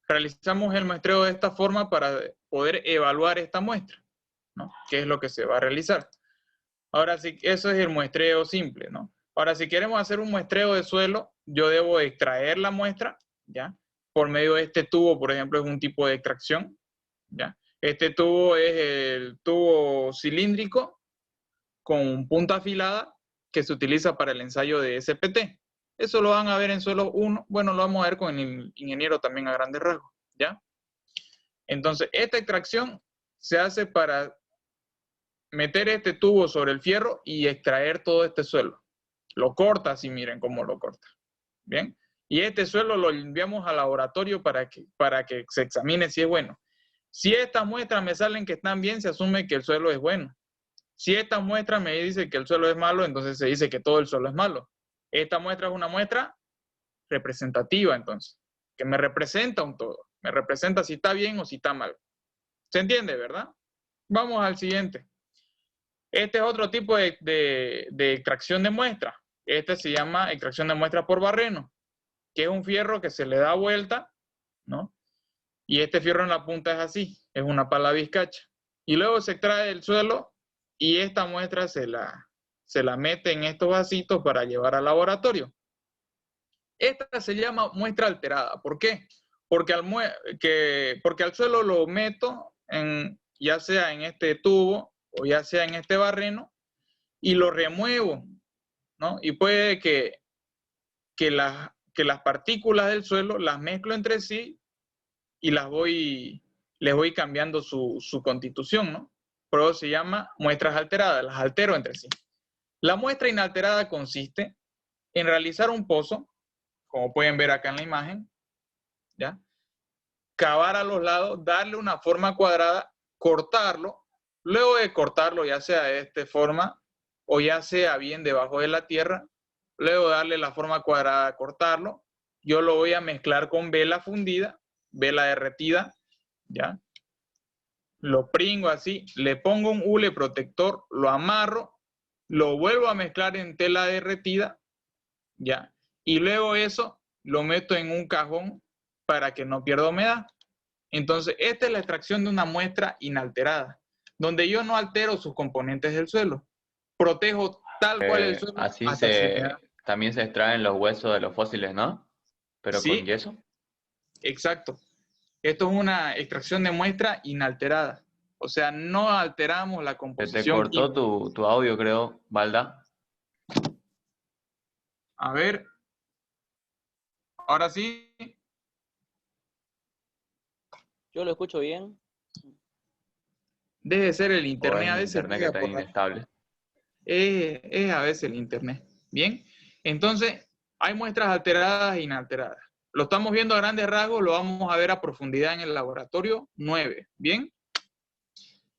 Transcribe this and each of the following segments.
realizamos el muestreo de esta forma para poder evaluar esta muestra, ¿no? ¿Qué es lo que se va a realizar? Ahora sí, eso es el muestreo simple, ¿no? Ahora, si queremos hacer un muestreo de suelo, yo debo extraer la muestra, ¿ya? Por medio de este tubo, por ejemplo, es un tipo de extracción, ¿ya? Este tubo es el tubo cilíndrico con punta afilada que se utiliza para el ensayo de SPT. Eso lo van a ver en suelo 1. Bueno, lo vamos a ver con el ingeniero también a grandes rasgos, ¿ya? Entonces, esta extracción se hace para meter este tubo sobre el fierro y extraer todo este suelo. Lo corta así, miren cómo lo corta. ¿Bien? Y este suelo lo enviamos al laboratorio para que se examine si es bueno. Si estas muestras me salen que están bien, se asume que el suelo es bueno. Si esta muestra me dice que el suelo es malo, entonces se dice que todo el suelo es malo. Esta muestra es una muestra representativa, entonces, que me representa un todo. Me representa si está bien o si está mal. ¿Se entiende, verdad? Vamos al siguiente. Este es otro tipo de extracción de muestra. Este se llama extracción de muestra por barreno, que es un fierro que se le da vuelta, ¿no? Y este fierro en la punta es así, es una pala vizcacha. Y luego se extrae del suelo y esta muestra se la mete en estos vasitos para llevar al laboratorio. Esta se llama muestra alterada. ¿Por qué? Porque al suelo lo meto ya sea en este tubo o ya sea en este barreno y lo remuevo, ¿no? Y puede que las partículas del suelo las mezclo entre sí y les voy cambiando su constitución, ¿no? Por eso se llama muestras alteradas, las altero entre sí. La muestra inalterada consiste en realizar un pozo, como pueden ver acá en la imagen, ¿ya? Cavar a los lados, darle una forma cuadrada, cortarlo, luego de cortarlo ya sea de esta forma o ya sea bien debajo de la tierra, luego darle la forma cuadrada, cortarlo, yo lo voy a mezclar con vela fundida, vela derretida, ¿ya? Lo pringo así, le pongo un hule protector, lo amarro, lo vuelvo a mezclar en tela derretida, ¿ya? Y luego eso lo meto en un cajón para que no pierda humedad. Entonces, esta es la extracción de una muestra inalterada, donde yo no altero sus componentes del suelo. Protejo tal cual el suelo hasta su humedad. También se extraen los huesos de los fósiles, ¿no? Pero con Sí, yeso. exacto. Esto es una extracción de muestra inalterada. O sea, no alteramos la Se te composición cortó química. tu audio, creo, Balda. A ver, ahora sí. Yo lo escucho bien. Debe ser el O internet, es a mi veces internet que llega está por inestable. es a veces el internet. Bien, entonces hay muestras alteradas e inalteradas. Lo estamos viendo a grandes rasgos, lo vamos a ver a profundidad en el laboratorio 9. Bien,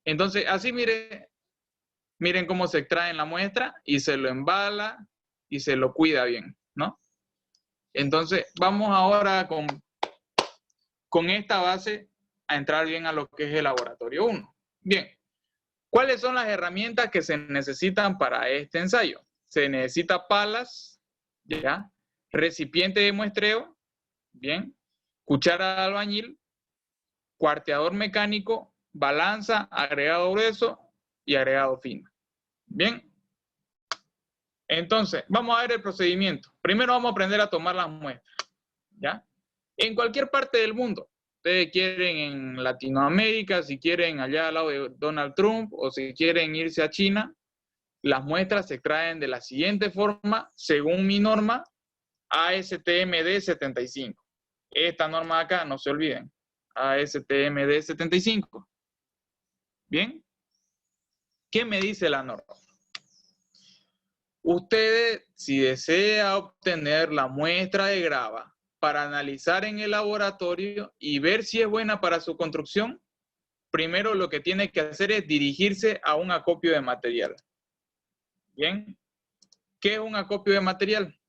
entonces así miren cómo se extrae la muestra y se lo embala y se lo cuida bien, ¿no? Entonces vamos ahora con esta base a entrar bien a lo que es el laboratorio 1. Bien, ¿cuáles son las herramientas que se necesitan para este ensayo? Se necesita palas, ¿ya? Recipiente de muestreo, ¿bien? Cuchara de albañil, cuarteador mecánico, balanza, agregado grueso y agregado fino. ¿Bien? Entonces, vamos a ver el procedimiento. Primero vamos a aprender a tomar las muestras, ¿ya? En cualquier parte del mundo. Ustedes quieren en Latinoamérica, si quieren allá al lado de Donald Trump, o si quieren irse a China, las muestras se extraen de la siguiente forma, según mi norma, ASTM-D 75. Esta norma de acá, no se olviden, ASTM-D 75. ¿Bien? ¿Qué me dice la norma? Ustedes, si desea obtener la muestra de grava para analizar en el laboratorio y ver si es buena para su construcción, primero lo que tiene que hacer es dirigirse a un acopio de material. ¿Bien? ¿Qué es un acopio de material?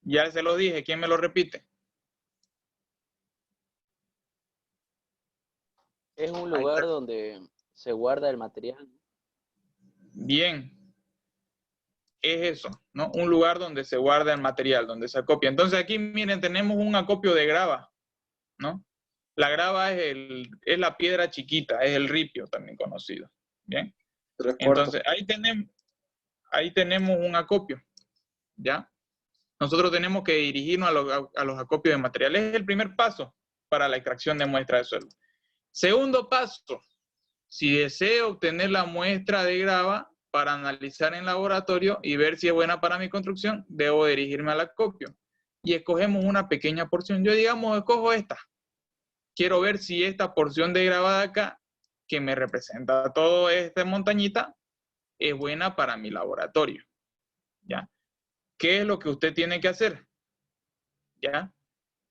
Ya se lo dije, ¿quién me lo repite? Es un lugar donde se guarda el material. Bien, es eso, ¿no? Un lugar donde se guarda el material, donde se acopia. Entonces aquí, miren, tenemos un acopio de grava. ¿no? La grava es la piedra chiquita, es el ripio también conocido. Bien. Entonces, ahí tenemos un acopio, ¿ya? Nosotros tenemos que dirigirnos a los acopios de materiales. Es el primer paso para la extracción de muestra de suelo. Segundo paso, si deseo obtener la muestra de grava para analizar en laboratorio y ver si es buena para mi construcción, debo dirigirme al acopio. Y escogemos una pequeña porción. Yo, digamos, escojo esta. Quiero ver si esta porción de grava de acá, que me representa toda esta montañita, es buena para mi laboratorio. ¿Ya? ¿Qué es lo que usted tiene que hacer? ¿Ya?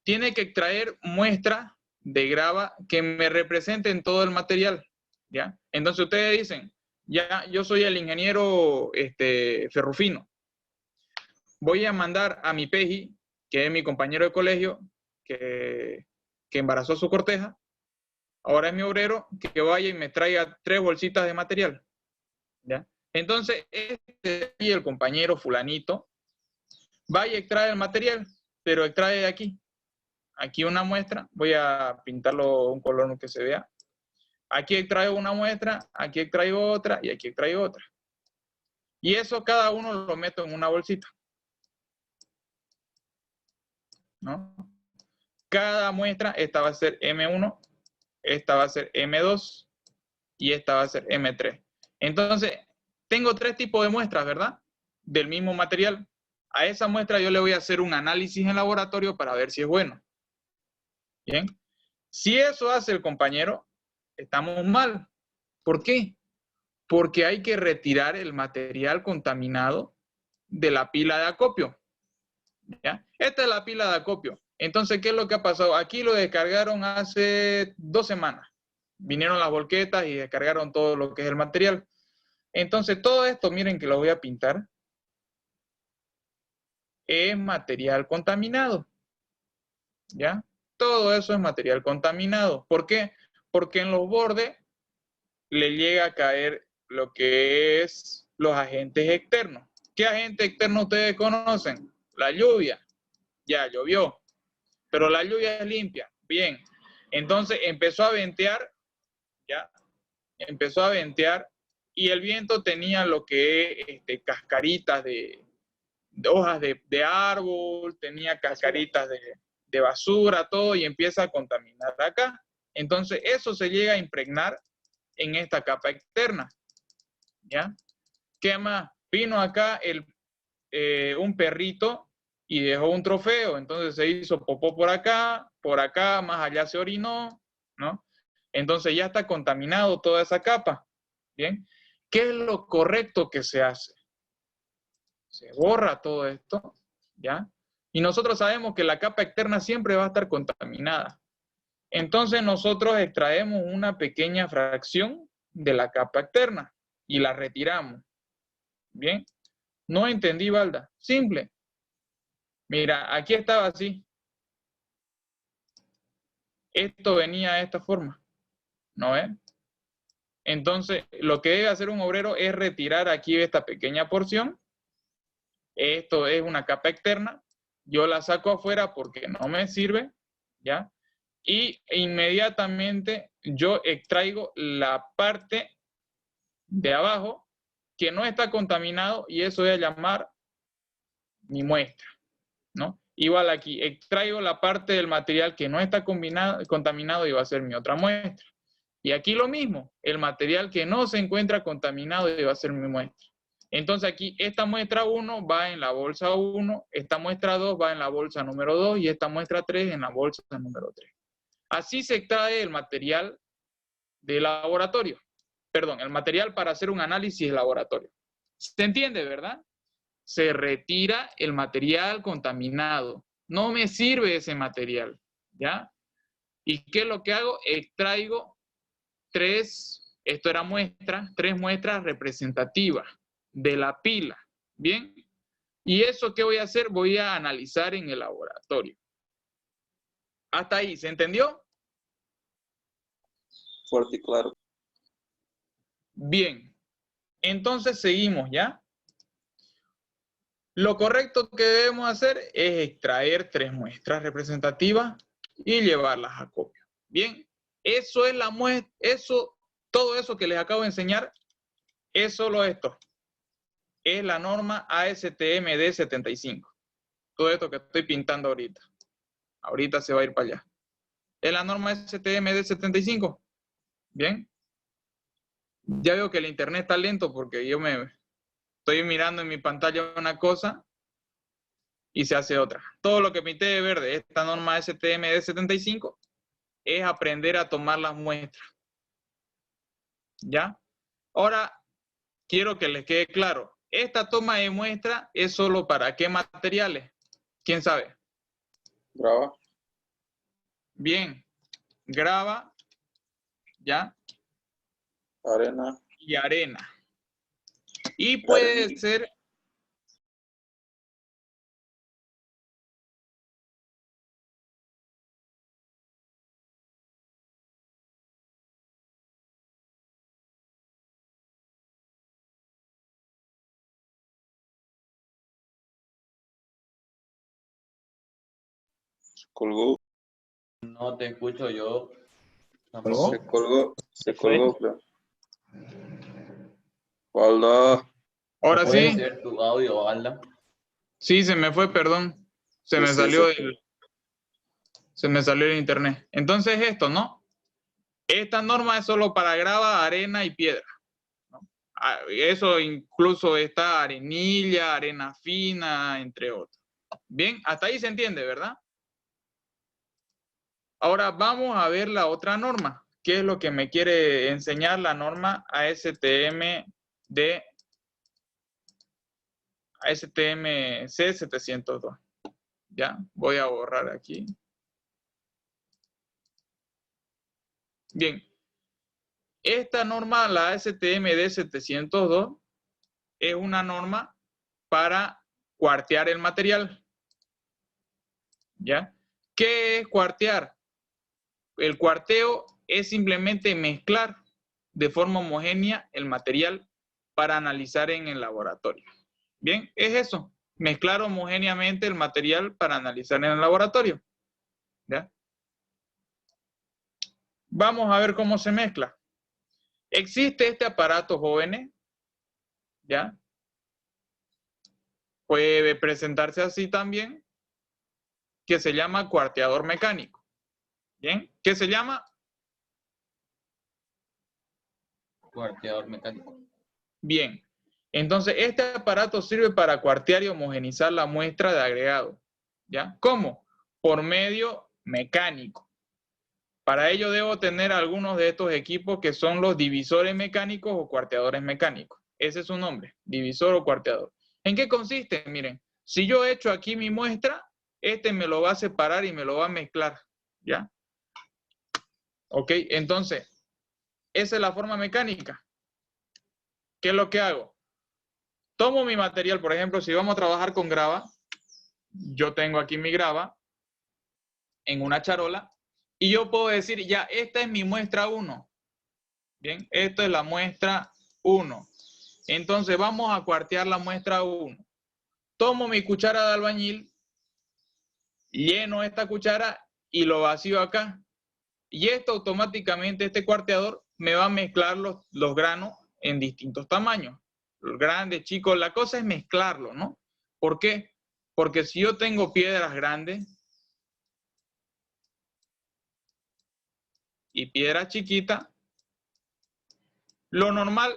Tiene que extraer muestras de grava que me representen todo el material. ¿Ya? Entonces ustedes dicen, ya, yo soy el ingeniero Ferrufino. Voy a mandar a mi peji, que es mi compañero de colegio, que embarazó a su corteja. Ahora es mi obrero, que vaya y me traiga 3 bolsitas de material. ¿Ya? Entonces, y el compañero fulanito vaya y extrae el material, pero extrae de aquí. Aquí una muestra, voy a pintarlo un color que se vea. Aquí extraigo una muestra, aquí extraigo otra y aquí extraigo otra. Y eso cada uno lo meto en una bolsita, ¿no? Cada muestra, esta va a ser M1, esta va a ser M2 y esta va a ser M3. Entonces, tengo 3 tipos de muestras, ¿verdad? Del mismo material. A esa muestra yo le voy a hacer un análisis en laboratorio para ver si es bueno. Bien. Si eso hace el compañero, estamos mal. ¿Por qué? Porque hay que retirar el material contaminado de la pila de acopio. ¿Ya? Esta es la pila de acopio. Entonces, ¿qué es lo que ha pasado? Aquí lo descargaron hace 2 semanas. Vinieron las volquetas y descargaron todo lo que es el material. Entonces, todo esto, miren que lo voy a pintar, es material contaminado. ¿Ya? Todo eso es material contaminado. ¿Por qué? Porque en los bordes le llega a caer lo que es los agentes externos. ¿Qué agente externo ustedes conocen? La lluvia. Ya llovió. Pero la lluvia es limpia. Bien. Entonces empezó a ventear. ¿Ya? Empezó a ventear. Y el viento tenía lo que es cascaritas de hojas de árbol, tenía cascaritas de basura, todo, y empieza a contaminar acá. Entonces eso se llega a impregnar en esta capa externa. ¿Ya? ¿Qué más? Vino acá un perrito y dejó un trofeo, entonces se hizo popó por acá, más allá se orinó, ¿no? Entonces ya está contaminado toda esa capa. ¿Bien? ¿Qué es lo correcto que se hace? Se borra todo esto, ¿ya? Y nosotros sabemos que la capa externa siempre va a estar contaminada. Entonces nosotros extraemos una pequeña fracción de la capa externa y la retiramos. ¿Bien? No entendí, Valda. Simple. Mira, aquí estaba así. Esto venía de esta forma. ¿No ven? Entonces, lo que debe hacer un obrero es retirar aquí esta pequeña porción. Esto es una capa externa. Yo la saco afuera porque no me sirve. ¿Ya? Y inmediatamente yo extraigo la parte de abajo que no está contaminado y eso voy a llamar mi muestra, ¿no? Igual aquí, extraigo la parte del material que no está contaminado y va a ser mi otra muestra. Y aquí lo mismo, el material que no se encuentra contaminado y va a ser mi muestra. Entonces aquí, esta muestra 1 va en la bolsa 1, esta muestra 2 va en la bolsa número 2 y esta muestra 3 en la bolsa número 3. Así se extrae el material de laboratorio. Perdón, el material para hacer un análisis de laboratorio. ¿Se entiende, verdad? Se retira el material contaminado. No me sirve ese material, ¿ya? ¿Y qué es lo que hago? Extraigo 3, esto era muestra, 3 muestras representativas de la pila, ¿bien? ¿Y eso qué voy a hacer? Voy a analizar en el laboratorio. ¿Hasta ahí? ¿Se entendió? Fuerte y claro. Bien. Entonces seguimos, ¿ya? Lo correcto que debemos hacer es extraer 3 muestras representativas y llevarlas a copio. Bien, eso es la muestra, todo eso que les acabo de enseñar es solo esto. Es la norma ASTM D75. Todo esto que estoy pintando ahorita. Ahorita se va a ir para allá. Es la norma ASTM D75. Bien. Ya veo que el internet está lento porque yo me estoy mirando en mi pantalla una cosa y se hace otra. Todo lo que pinté de verde, esta norma STM D75, es aprender a tomar las muestras. ¿Ya? Ahora, quiero que les quede claro. Esta toma de muestra es solo para qué materiales. ¿Quién sabe? Grava. Bien. Grava, ¿ya? Arena. Y arena. Y puede ser... Colgó. No te escucho yo. ¿Colgó? Se colgó. Se fue? colgó, creo. Waldo. Ahora ¿Puede sí. ser tu audio, Alda? Sí, se me fue, perdón. Se me salió el internet. Entonces esto, ¿no? Esta norma es solo para grava, arena y piedra, ¿no? Eso incluso está arenilla, arena fina, entre otros. Bien, hasta ahí se entiende, ¿verdad? Ahora vamos a ver la otra norma. ¿Qué es lo que me quiere enseñar la norma ASTM C702? Ya, voy a borrar aquí. Bien, esta norma, la ASTM 702, es una norma para cuartear el material. ¿Ya? ¿Qué es cuartear? El cuarteo es simplemente mezclar de forma homogénea el material para analizar en el laboratorio. Bien, es eso, mezclar homogéneamente el material para analizar en el laboratorio. ¿Ya? Vamos a ver cómo se mezcla. Existe este aparato, jóvenes, ¿ya? Puede presentarse así también, que se llama cuarteador mecánico. ¿Bien? ¿Qué se llama? Cuarteador mecánico. Bien. Entonces, este aparato sirve para cuartear y homogenizar la muestra de agregado. ¿Ya? ¿Cómo? Por medio mecánico. Para ello debo tener algunos de estos equipos que son los divisores mecánicos o cuarteadores mecánicos. Ese es su nombre, divisor o cuarteador. ¿En qué consiste? Miren, si yo echo aquí mi muestra, este me lo va a separar y me lo va a mezclar. ¿Ya? Ok, entonces, esa es la forma mecánica. ¿Qué es lo que hago? Tomo mi material, por ejemplo, si vamos a trabajar con grava, yo tengo aquí mi grava en una charola y yo puedo decir, ya, esta es mi muestra 1. Bien, esta es la muestra 1. Entonces vamos a cuartear la muestra 1. Tomo mi cuchara de albañil, lleno esta cuchara y lo vacío acá. Y esto automáticamente, este cuarteador, me va a mezclar los granos en distintos tamaños. Los grandes, chicos, la cosa es mezclarlo, ¿no? ¿Por qué? Porque si yo tengo piedras grandes y piedras chiquitas, lo normal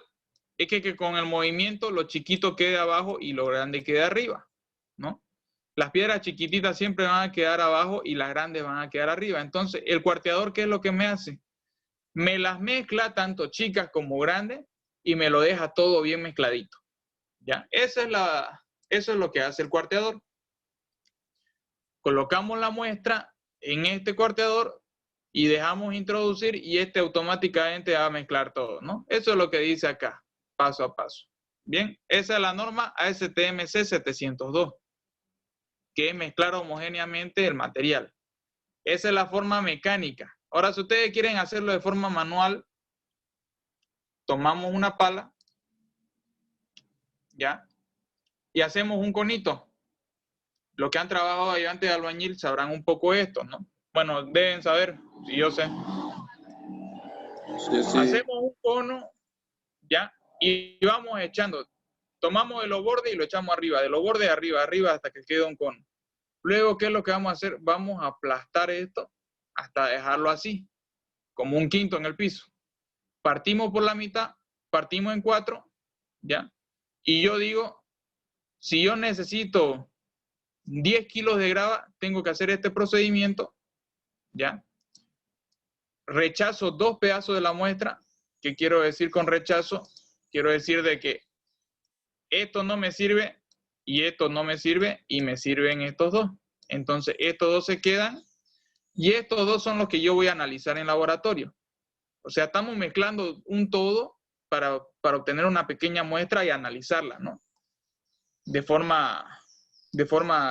es que con el movimiento lo chiquito quede abajo y lo grande quede arriba, ¿no? Las piedras chiquititas siempre van a quedar abajo y las grandes van a quedar arriba. Entonces, el cuarteador, ¿qué es lo que me hace? Me las mezcla tanto chicas como grandes y me lo deja todo bien mezcladito. ¿Ya? Eso es lo que hace el cuarteador. Colocamos la muestra en este cuarteador y dejamos introducir y este automáticamente va a mezclar todo, ¿no? Eso es lo que dice acá, paso a paso. Bien, esa es la norma ASTM C702, que es mezclar homogéneamente el material. Esa es la forma mecánica. Ahora, si ustedes quieren hacerlo de forma manual, tomamos una pala, ¿ya? Y hacemos un conito. Los que han trabajado ayudante de albañil sabrán un poco esto, ¿no? Bueno, deben saber, si yo sé. Sí, sí. Hacemos un cono, ¿ya? Y vamos echando. Tomamos de los bordes y lo echamos arriba, de los bordes arriba, arriba, hasta que quede un cono. Luego, ¿qué es lo que vamos a hacer? Vamos a aplastar esto hasta dejarlo así, como un quinto en el piso. Partimos por la mitad, partimos en 4, ¿ya? Y yo digo, si yo necesito 10 kilos de grava, tengo que hacer este procedimiento, ¿ya? Rechazo 2 pedazos de la muestra. ¿Qué quiero decir con rechazo? Quiero decir de que esto no me sirve y esto no me sirve y me sirven estos dos. Entonces, estos dos se quedan y estos dos son los que yo voy a analizar en laboratorio. O sea, estamos mezclando un todo para obtener una pequeña muestra y analizarla, ¿no? De forma,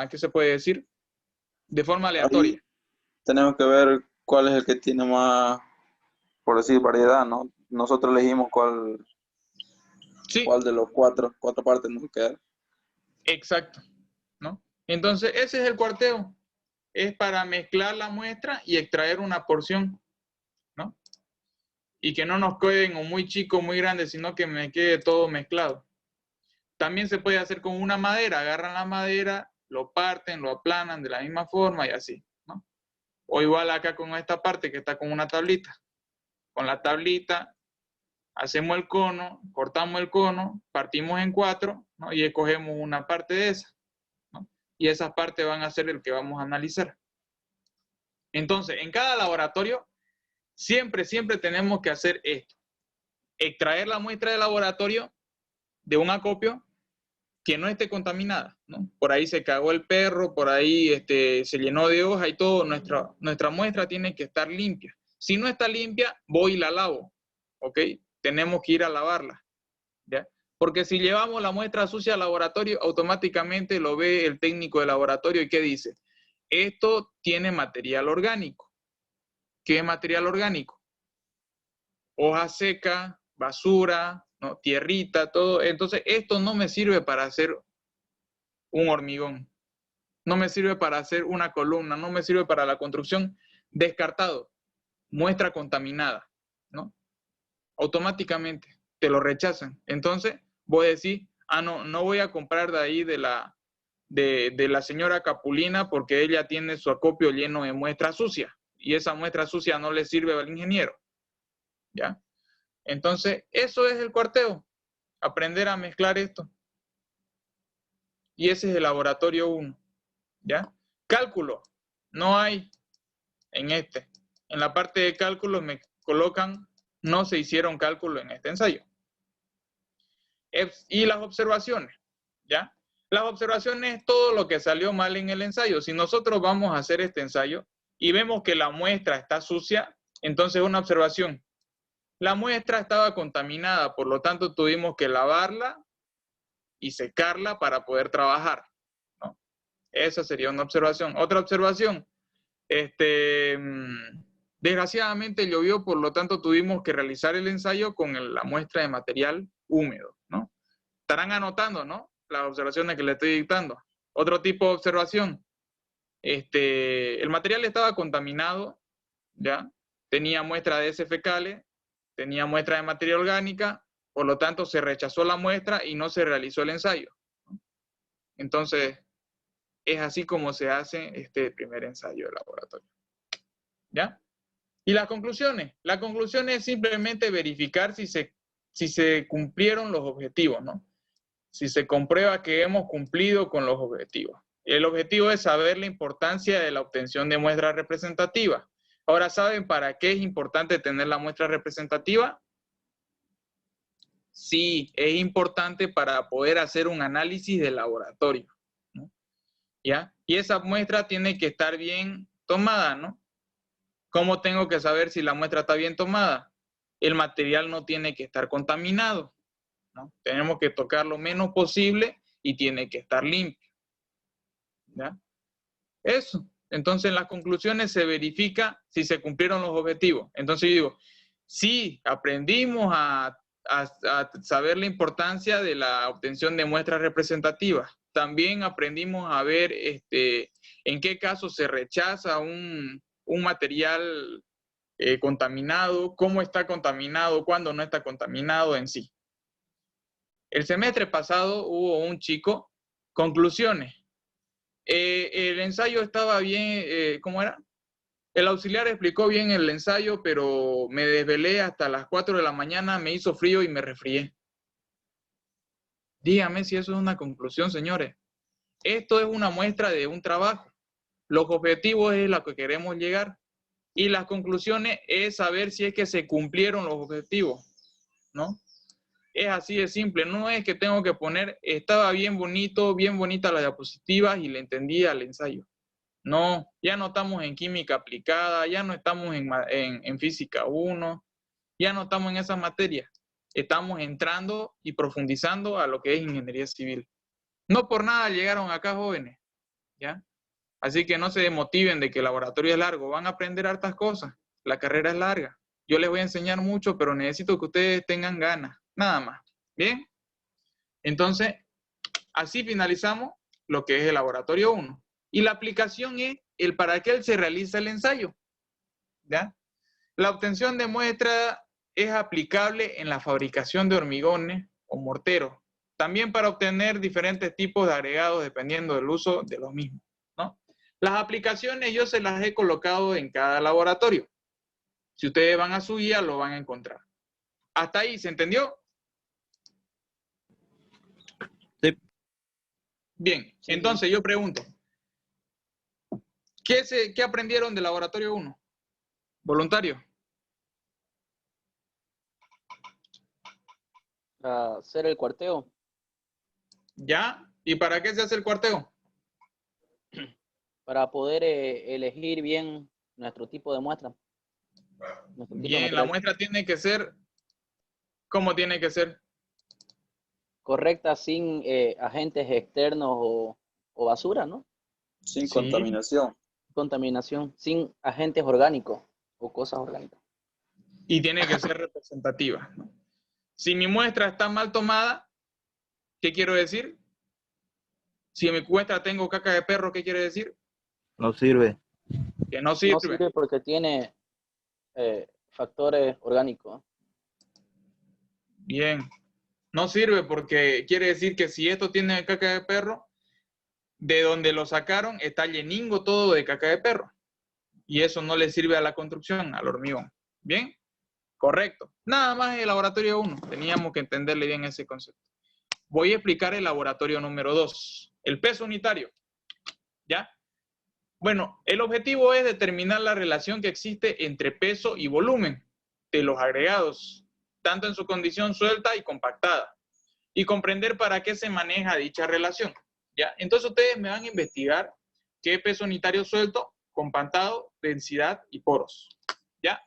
¿qué se puede decir? De forma aleatoria. Ahí tenemos que ver cuál es el que tiene más, por decir, variedad, ¿no? Nosotros elegimos Sí, cuál de los cuatro partes nos queda. exacto, ¿no? Entonces, ese es el cuarteo. Es para mezclar la muestra y extraer una porción, ¿no? Y que no nos queden o muy chico o muy grande, sino que me quede todo mezclado. También se puede hacer con una madera. Agarran la madera, lo parten, lo aplanan de la misma forma y así, ¿no? O igual acá con esta parte que está con una tablita. Con la tablita hacemos el cono, cortamos el cono, partimos en 4, ¿no? Y escogemos una parte de esa, ¿no? Y esas partes van a ser el que vamos a analizar. Entonces, en cada laboratorio, siempre tenemos que hacer esto. Extraer la muestra de laboratorio de un acopio que no esté contaminada, ¿no? Por ahí se cagó el perro, por ahí se llenó de hoja y todo. Nuestra muestra tiene que estar limpia. Si no está limpia, voy y la lavo, ¿ok? Tenemos que ir a lavarla, ¿ya? Porque si llevamos la muestra sucia al laboratorio, automáticamente lo ve el técnico de laboratorio y ¿qué dice? Esto tiene material orgánico. ¿Qué es material orgánico? Hoja seca, basura, ¿no? Tierrita, todo. Entonces, esto no me sirve para hacer un hormigón. No me sirve para hacer una columna, no me sirve para la construcción. Descartado. Muestra contaminada, ¿no? Automáticamente te lo rechazan. Entonces, voy a decir, no voy a comprar de ahí de la señora Capulina porque ella tiene su acopio lleno de muestra sucia y esa muestra sucia no le sirve al ingeniero, ¿ya? Entonces, eso es el cuarteo, aprender a mezclar esto. Y ese es el laboratorio 1, ¿ya? Cálculo, no hay en este. En la parte de cálculo me colocan, no se hicieron cálculo en este ensayo. Y las observaciones, ¿ya? Las observaciones es todo lo que salió mal en el ensayo. Si nosotros vamos a hacer este ensayo y vemos que la muestra está sucia, entonces una observación. La muestra estaba contaminada, por lo tanto tuvimos que lavarla y secarla para poder trabajar, ¿no? Esa sería una observación. Otra observación, desgraciadamente llovió, por lo tanto tuvimos que realizar el ensayo con la muestra de material húmedo, ¿no? Estarán anotando, ¿no? Las observaciones que le estoy dictando. Otro tipo de observación, el material estaba contaminado, ¿ya? Tenía muestra de heces fecales, tenía muestra de materia orgánica, por lo tanto se rechazó la muestra y no se realizó el ensayo. Entonces, es así como se hace este primer ensayo de laboratorio, ¿ya? Y las conclusiones. La conclusión es simplemente verificar si se cumplieron los objetivos, ¿no? Si se comprueba que hemos cumplido con los objetivos. El objetivo es saber la importancia de la obtención de muestras representativas. Ahora, ¿saben para qué es importante tener la muestra representativa? Sí, es importante para poder hacer un análisis de laboratorio, ¿no? ¿Ya? Y esa muestra tiene que estar bien tomada, ¿no? ¿Cómo tengo que saber si la muestra está bien tomada? El material no tiene que estar contaminado, ¿no? Tenemos que tocar lo menos posible y tiene que estar limpio, ¿ya? Eso. Entonces, en las conclusiones se verifica si se cumplieron los objetivos. Entonces, yo digo, sí, aprendimos a saber la importancia de la obtención de muestras representativas. También aprendimos a ver en qué caso se rechaza un material contaminado, cómo está contaminado, cuándo no está contaminado en sí. El semestre pasado hubo un chico, conclusiones. El ensayo estaba bien, ¿cómo era? El auxiliar explicó bien el ensayo, pero me desvelé hasta las 4 de la mañana, me hizo frío y me resfrié. Dígame si eso es una conclusión, señores. Esto es una muestra de un trabajo. Los objetivos es a lo que queremos llegar. Y las conclusiones es saber si es que se cumplieron los objetivos, ¿no? Es así de simple. No es que tengo que poner, estaba bien bonito, bien bonita la diapositiva y le entendí al ensayo. No, ya no estamos en química aplicada, ya no estamos en física 1, ya no estamos en esa materia. Estamos entrando y profundizando a lo que es ingeniería civil. No por nada llegaron acá jóvenes, ¿ya? Así que no se desmotiven de que el laboratorio es largo, van a aprender hartas cosas, la carrera es larga. Yo les voy a enseñar mucho, pero necesito que ustedes tengan ganas, nada más. ¿Bien? Entonces, así finalizamos lo que es el laboratorio 1. Y la aplicación es el para qué se realiza el ensayo, ¿ya? La obtención de muestra es aplicable en la fabricación de hormigones o morteros, también para obtener diferentes tipos de agregados dependiendo del uso de los mismos, ¿no? Las aplicaciones yo se las he colocado en cada laboratorio. Si ustedes van a su guía, lo van a encontrar. ¿Hasta ahí se entendió? Sí. Bien, entonces yo pregunto, ¿qué aprendieron del laboratorio 1? Voluntario. Hacer el cuarteo. ¿Ya? ¿Y para qué se hace el cuarteo? Para poder elegir bien nuestro tipo de muestra. Nuestro tipo de Bien, la material. muestra tiene que ser, ¿cómo tiene que ser? Correcta, sin agentes externos o basura, ¿no? Sin Sí. contaminación. Contaminación, sin agentes orgánicos o cosas orgánicas. Y tiene que ser representativa, ¿no? Si mi muestra está mal tomada, ¿qué quiero decir? Si en mi muestra tengo caca de perro, ¿qué quiere decir? No sirve. Que no No sirve. sirve porque tiene factores orgánicos. Bien. No sirve porque quiere decir que si esto tiene caca de perro, de donde lo sacaron está lleningo todo de caca de perro. Y eso no le sirve a la construcción, al hormigón. ¿Bien? Correcto. Nada más el laboratorio 1. Teníamos que entenderle bien ese concepto. Voy a explicar el laboratorio número 2. El peso unitario. ¿Ya? Bueno, el objetivo es determinar la relación que existe entre peso y volumen de los agregados, tanto en su condición suelta y compactada, y comprender para qué se maneja dicha relación. ¿Ya? Entonces ustedes me van a investigar qué peso unitario suelto, compactado, densidad y poros. ¿Ya?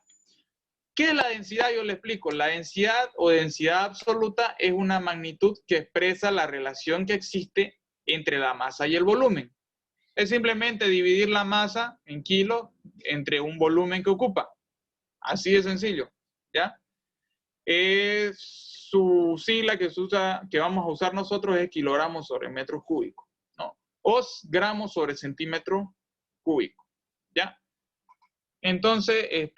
¿Qué es la densidad? Yo le explico. La densidad o densidad absoluta es una magnitud que expresa la relación que existe entre la masa y el volumen. Es simplemente dividir la masa en kilos entre un volumen que ocupa. Así de sencillo, ¿ya? Su sigla que se usa, que vamos a usar nosotros es kilogramos sobre metros cúbicos, ¿no? O gramos sobre centímetro cúbico, ¿ya? Entonces,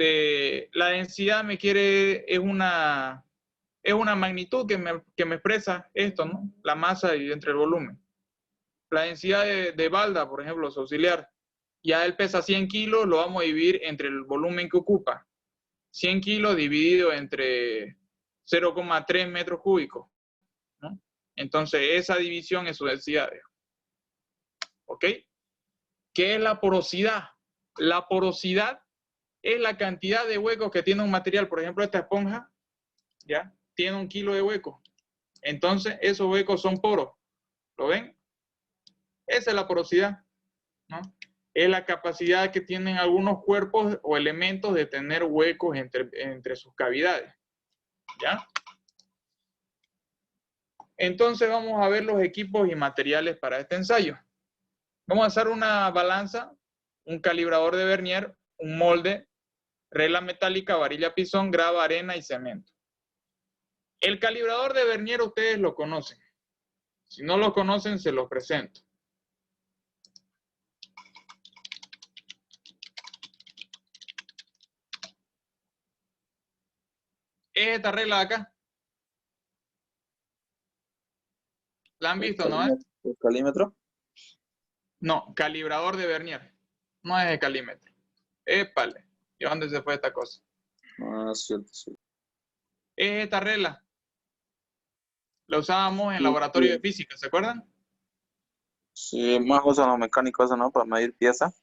la densidad es una magnitud que me expresa esto, ¿no? La masa y entre el volumen. La densidad de balda, por ejemplo, es auxiliar. Ya él pesa 100 kilos, lo vamos a dividir entre el volumen que ocupa. 100 kilos dividido entre 0,3 metros cúbicos, ¿no? Entonces, esa división es su densidad. ¿Ok? ¿Qué es la porosidad? La porosidad es la cantidad de huecos que tiene un material. Por ejemplo, esta esponja, ¿ya? Tiene 1 kilo de huecos. Entonces, esos huecos son poros. ¿Lo ven? Esa es la porosidad, ¿no? Es la capacidad que tienen algunos cuerpos o elementos de tener huecos entre sus cavidades, ¿ya? Entonces vamos a ver los equipos y materiales para este ensayo. Vamos a hacer una balanza, un calibrador de vernier, un molde, regla metálica, varilla pisón, grava, arena y cemento. El calibrador de vernier ustedes lo conocen. Si no lo conocen, se los presento. Es esta regla de acá. ¿La han visto, no? ¿El calímetro? No, calibrador de vernier. No es el calímetro. Épale. ¿Y a dónde se fue esta cosa? Ah, cierto, sí. Es esta regla. La usábamos en Sí, laboratorio sí. de física, ¿se acuerdan? Sí, más usan los mecánicos, eso, ¿no? Para medir piezas.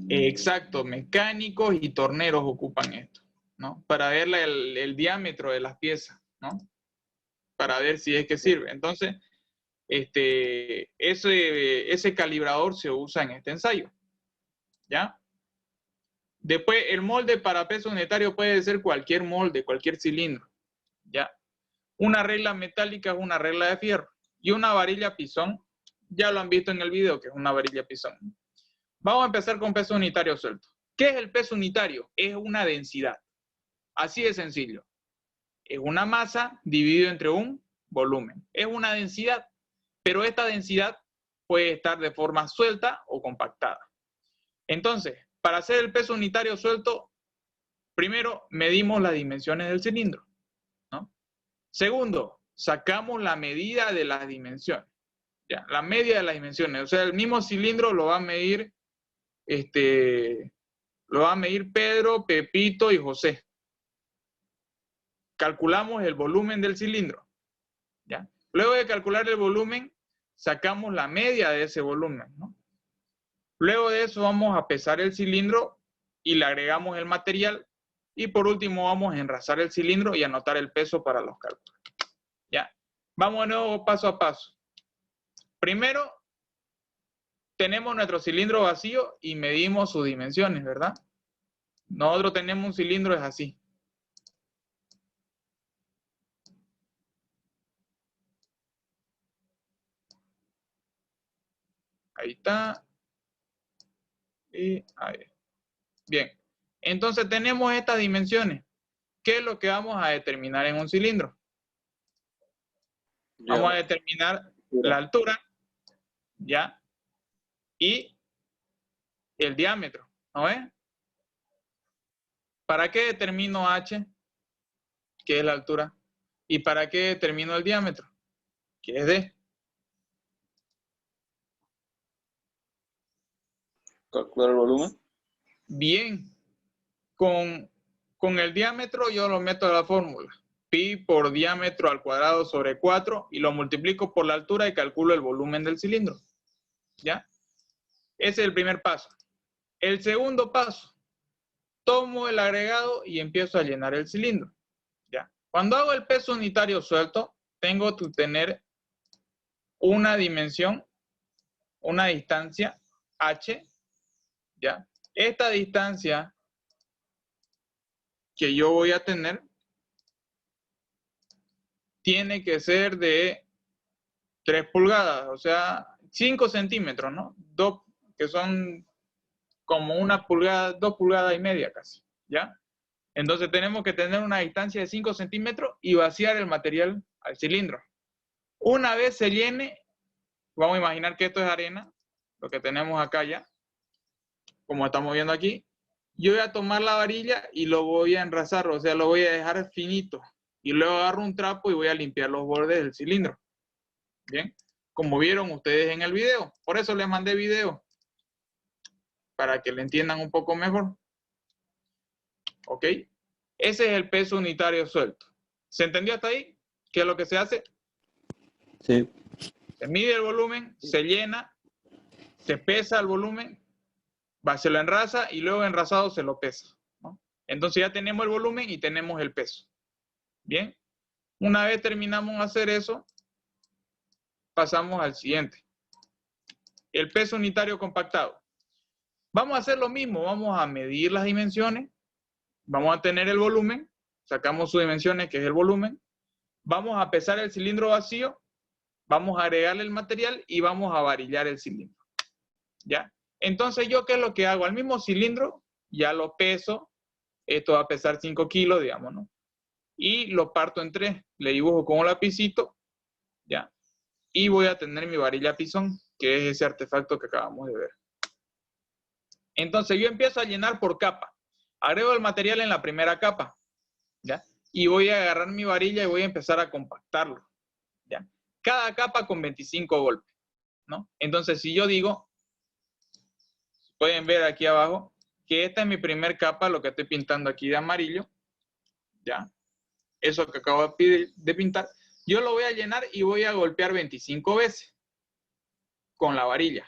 Exacto, mecánicos y torneros ocupan esto, ¿no? Para ver el diámetro de las piezas, ¿no? Para ver si es que sirve. Entonces, ese calibrador se usa en este ensayo, ¿ya? Después, el molde para peso unitario puede ser cualquier molde, cualquier cilindro, ¿ya? Una regla metálica es una regla de fierro. Y una varilla pisón, ya lo han visto en el video, que es una varilla pisón. Vamos a empezar con peso unitario suelto. ¿Qué es el peso unitario? Es una densidad. Así de sencillo. Es una masa dividido entre un volumen. Es una densidad, pero esta densidad puede estar de forma suelta o compactada. Entonces, para hacer el peso unitario suelto, primero medimos las dimensiones del cilindro, ¿no? Segundo, sacamos la medida de las dimensiones. ¿Ya? La media de las dimensiones. O sea, el mismo cilindro lo va a medir Pedro, Pepito y José. Calculamos el volumen del cilindro, ¿ya? Luego de calcular el volumen, sacamos la media de ese volumen, ¿no? Luego de eso vamos a pesar el cilindro y le agregamos el material. Y por último vamos a enrasar el cilindro y anotar el peso para los cálculos, ¿ya? Vamos de nuevo paso a paso. Primero, tenemos nuestro cilindro vacío y medimos sus dimensiones, ¿verdad? Nosotros tenemos un cilindro, es así. Ahí está. Y ahí. Bien. Entonces tenemos estas dimensiones. ¿Qué es lo que vamos a determinar en un cilindro? Vamos a determinar la altura, ¿ya? Y el diámetro, ¿no ves? ¿Para qué determino H, que es la altura? ¿Y para qué determino el diámetro, que es D? Calcular el volumen. Bien. Con el diámetro yo lo meto a la fórmula. Pi por diámetro al cuadrado sobre 4 y lo multiplico por la altura y calculo el volumen del cilindro. ¿Ya? Ese es el primer paso. El segundo paso, tomo el agregado y empiezo a llenar el cilindro. ¿Ya? Cuando hago el peso unitario suelto, tengo que tener una dimensión, una distancia h, ¿ya? Esta distancia que yo voy a tener tiene que ser de 3 pulgadas, o sea, 5 centímetros, ¿no? Que son como 1 pulgada, 2 pulgadas y media casi, ¿ya? Entonces tenemos que tener una distancia de 5 centímetros y vaciar el material al cilindro. Una vez se llene, vamos a imaginar que esto es arena, lo que tenemos acá ya, como estamos viendo aquí. Yo voy a tomar la varilla y lo voy a enrasar, o sea, lo voy a dejar finito. Y luego agarro un trapo y voy a limpiar los bordes del cilindro. Bien, como vieron ustedes en el video. Por eso les mandé video, para que le entiendan un poco mejor. ¿Ok? Ese es el peso unitario suelto. ¿Se entendió hasta ahí? ¿Qué es lo que se hace? Sí. Se mide el volumen, se llena, se pesa el volumen, se lo enrasa y luego enrasado se lo pesa, ¿no? Entonces ya tenemos el volumen y tenemos el peso. Bien. Una vez terminamos de hacer eso, pasamos al siguiente. El peso unitario compactado. Vamos a hacer lo mismo, vamos a medir las dimensiones, vamos a tener el volumen, sacamos sus dimensiones, que es el volumen, vamos a pesar el cilindro vacío, vamos a agregarle el material y vamos a varillar el cilindro. ¿Ya? Entonces, ¿yo qué es lo que hago? Al mismo cilindro, ya lo peso, esto va a pesar 5 kilos, digamos, ¿no? Y lo parto en 3, le dibujo con un lapicito, ¿ya? Y voy a tener mi varilla pisón, que es ese artefacto que acabamos de ver. Entonces yo empiezo a llenar por capa. Agrego el material en la primera capa, ¿ya? y voy a agarrar mi varilla y voy a empezar a compactarlo. ¿Ya? Cada capa con 25 golpes, ¿no? Entonces, si yo digo, pueden ver aquí abajo, que esta es mi primer capa, lo que estoy pintando aquí de amarillo, ¿ya? Eso que acabo de pintar, yo lo voy a llenar y voy a golpear 25 veces con la varilla.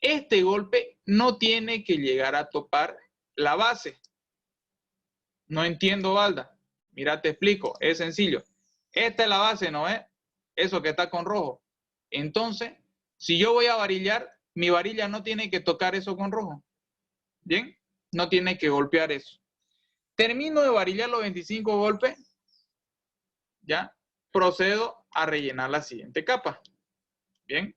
Este golpe no tiene que llegar a topar la base. No entiendo, Valda. Mira, te explico, es sencillo. Esta es la base, ¿no es? Eso que está con rojo. Entonces, si yo voy a varillar, mi varilla no tiene que tocar eso con rojo. ¿Bien? No tiene que golpear eso. Termino de varillar los 25 golpes, ¿ya? Procedo a rellenar la siguiente capa. ¿Bien?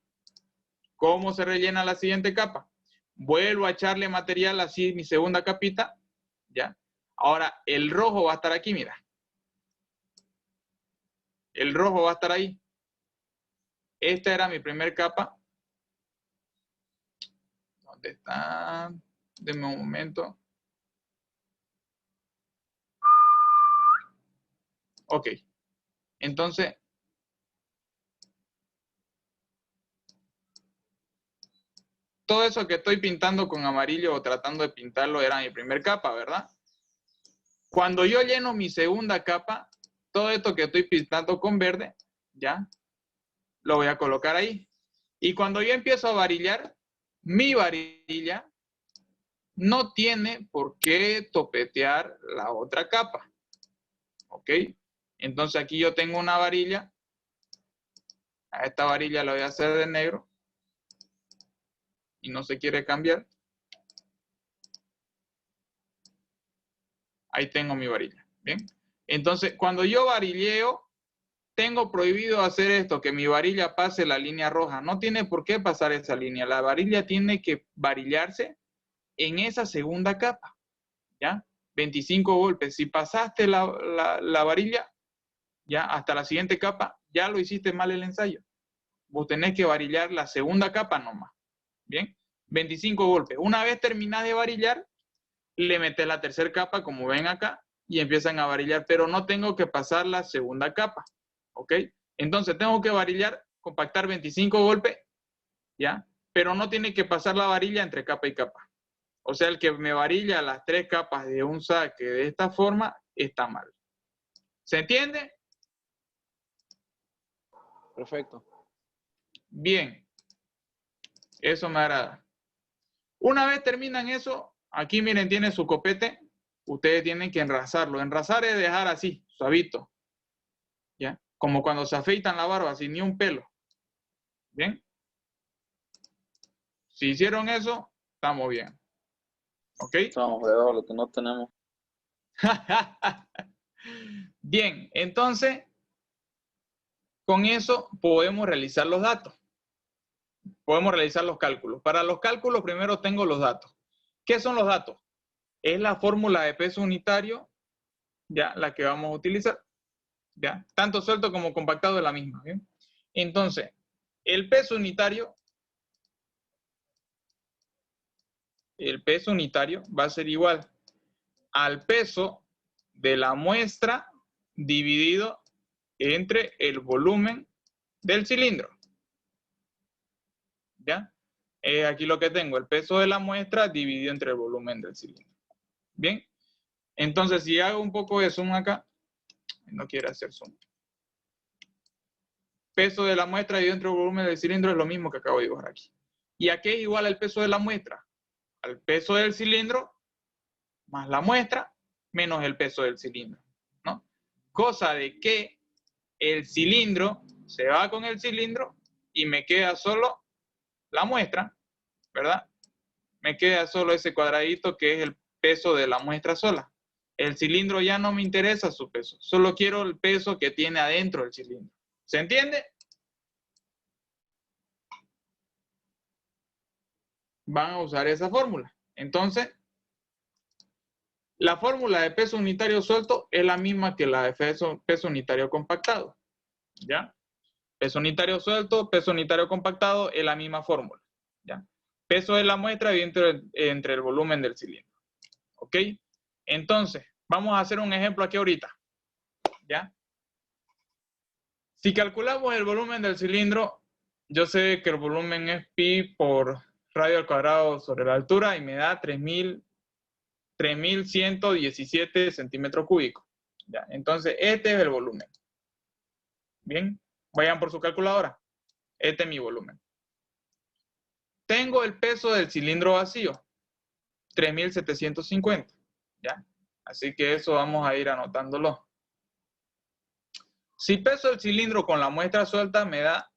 ¿Cómo se rellena la siguiente capa? Vuelvo a echarle material así, mi segunda capita, ¿ya? Ahora, el rojo va a estar aquí, mira. El rojo va a estar ahí. Esta era mi primer capa. ¿Dónde está? Denme un momento. Ok. Entonces, todo eso que estoy pintando con amarillo o tratando de pintarlo era mi primer capa, ¿verdad? Cuando yo lleno mi segunda capa, todo esto que estoy pintando con verde, ¿ya? Lo voy a colocar ahí. Y cuando yo empiezo a varillar, mi varilla no tiene por qué topetear la otra capa. ¿Ok? Entonces aquí yo tengo una varilla. A esta varilla la voy a hacer de negro. Y no se quiere cambiar. Ahí tengo mi varilla. ¿Bien? Entonces, cuando yo varilleo, tengo prohibido hacer esto, que mi varilla pase la línea roja. No tiene por qué pasar esa línea. La varilla tiene que varillarse en esa segunda capa. ¿Ya? 25 golpes. Si pasaste la varilla, ya hasta la siguiente capa, ya lo hiciste mal el ensayo. Vos tenés que varillar la segunda capa nomás. ¿Bien? 25 golpes. Una vez terminás de varillar, le metes la tercera capa, como ven acá, y empiezan a varillar, pero no tengo que pasar la segunda capa. ¿Ok? Entonces tengo que varillar, compactar 25 golpes, ¿ya? Pero no tiene que pasar la varilla entre capa y capa. O sea, el que me varilla las 3 capas de un saque de esta forma, está mal. ¿Se entiende? Perfecto. Bien. Eso me agrada. Una vez terminan eso, aquí miren, tiene su copete. Ustedes tienen que enrazarlo. Enrazar es dejar así, suavito. ¿Ya? Como cuando se afeitan la barba, sin ni un pelo. ¿Bien? Si hicieron eso, estamos bien. ¿Ok? Estamos de lo que no tenemos. Bien, entonces, con eso podemos realizar los datos. Podemos realizar los cálculos. Para los cálculos, primero tengo los datos. ¿Qué son los datos? Es la fórmula de peso unitario, ya, la que vamos a utilizar. ¿Ya? Tanto suelto como compactado es la misma. ¿Bien? Entonces, el peso unitario va a ser igual al peso de la muestra dividido entre el volumen del cilindro. ¿Ya? Aquí lo que tengo, el peso de la muestra dividido entre el volumen del cilindro. Bien. Entonces, si hago un poco de zoom acá, no quiere hacer zoom. Peso de la muestra dividido entre el volumen del cilindro es lo mismo que acabo de dibujar aquí. ¿Y a qué es igual el peso de la muestra? Al peso del cilindro más la muestra menos el peso del cilindro, ¿no? Cosa de que el cilindro se va con el cilindro y me queda solo la muestra, ¿verdad? Me queda solo ese cuadradito que es el peso de la muestra sola. El cilindro ya no me interesa su peso, solo quiero el peso que tiene adentro del cilindro. ¿Se entiende? Van a usar esa fórmula. Entonces, la fórmula de peso unitario suelto es la misma que la de peso unitario compactado. ¿Ya? Peso unitario suelto, peso unitario compactado es la misma fórmula. ¿Ya? Peso de la muestra entre el volumen del cilindro. ¿Ok? Entonces, vamos a hacer un ejemplo aquí ahorita. ¿Ya? Si calculamos el volumen del cilindro, yo sé que el volumen es pi por radio al cuadrado sobre la altura y me da 3.117 centímetros cúbicos. ¿Ya? Entonces, este es el volumen. Bien, vayan por su calculadora. Este es mi volumen. Tengo el peso del cilindro vacío, 3.750. ¿Ya? Así que eso vamos a ir anotándolo. Si peso el cilindro con la muestra suelta me da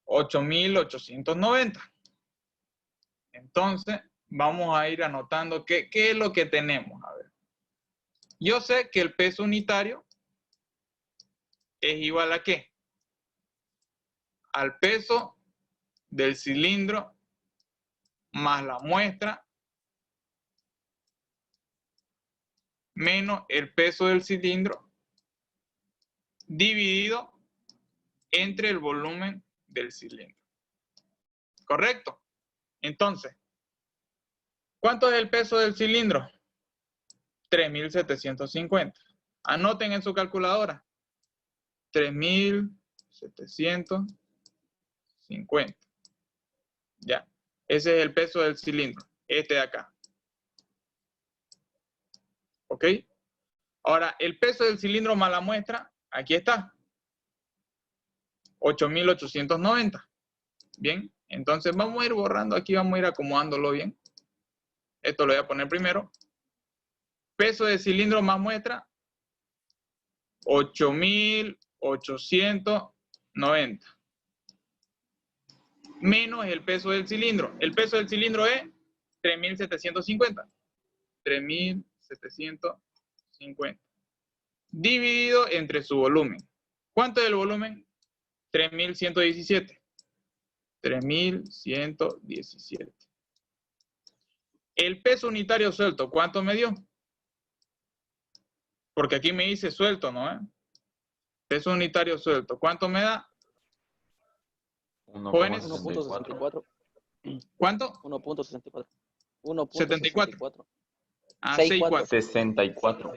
8.890. Entonces, vamos a ir anotando qué es lo que tenemos. A ver. Yo sé que el peso unitario es igual a ¿qué? Al peso del cilindro más la muestra menos el peso del cilindro dividido entre el volumen del cilindro. ¿Correcto? Entonces, ¿cuánto es el peso del cilindro? 3.750. Anoten en su calculadora. 3.750. Ya. Ese es el peso del cilindro. Este de acá. ¿Ok? Ahora, el peso del cilindro más la muestra, aquí está. 8.890. Bien. Entonces vamos a ir borrando aquí, vamos a ir acomodándolo bien. Esto lo voy a poner primero. Peso de cilindro más muestra, 8.890. Menos el peso del cilindro. El peso del cilindro es 3.750. 3.750. Dividido entre su volumen. ¿Cuánto es el volumen? 3.117. 3.117. El peso unitario suelto, ¿cuánto me dio? Porque aquí me dice suelto, ¿no? Peso unitario suelto, ¿cuánto me da? Jóvenes. 1.64. ¿Cuánto? 1.64. 74. 1.64. Ah, 64. 64.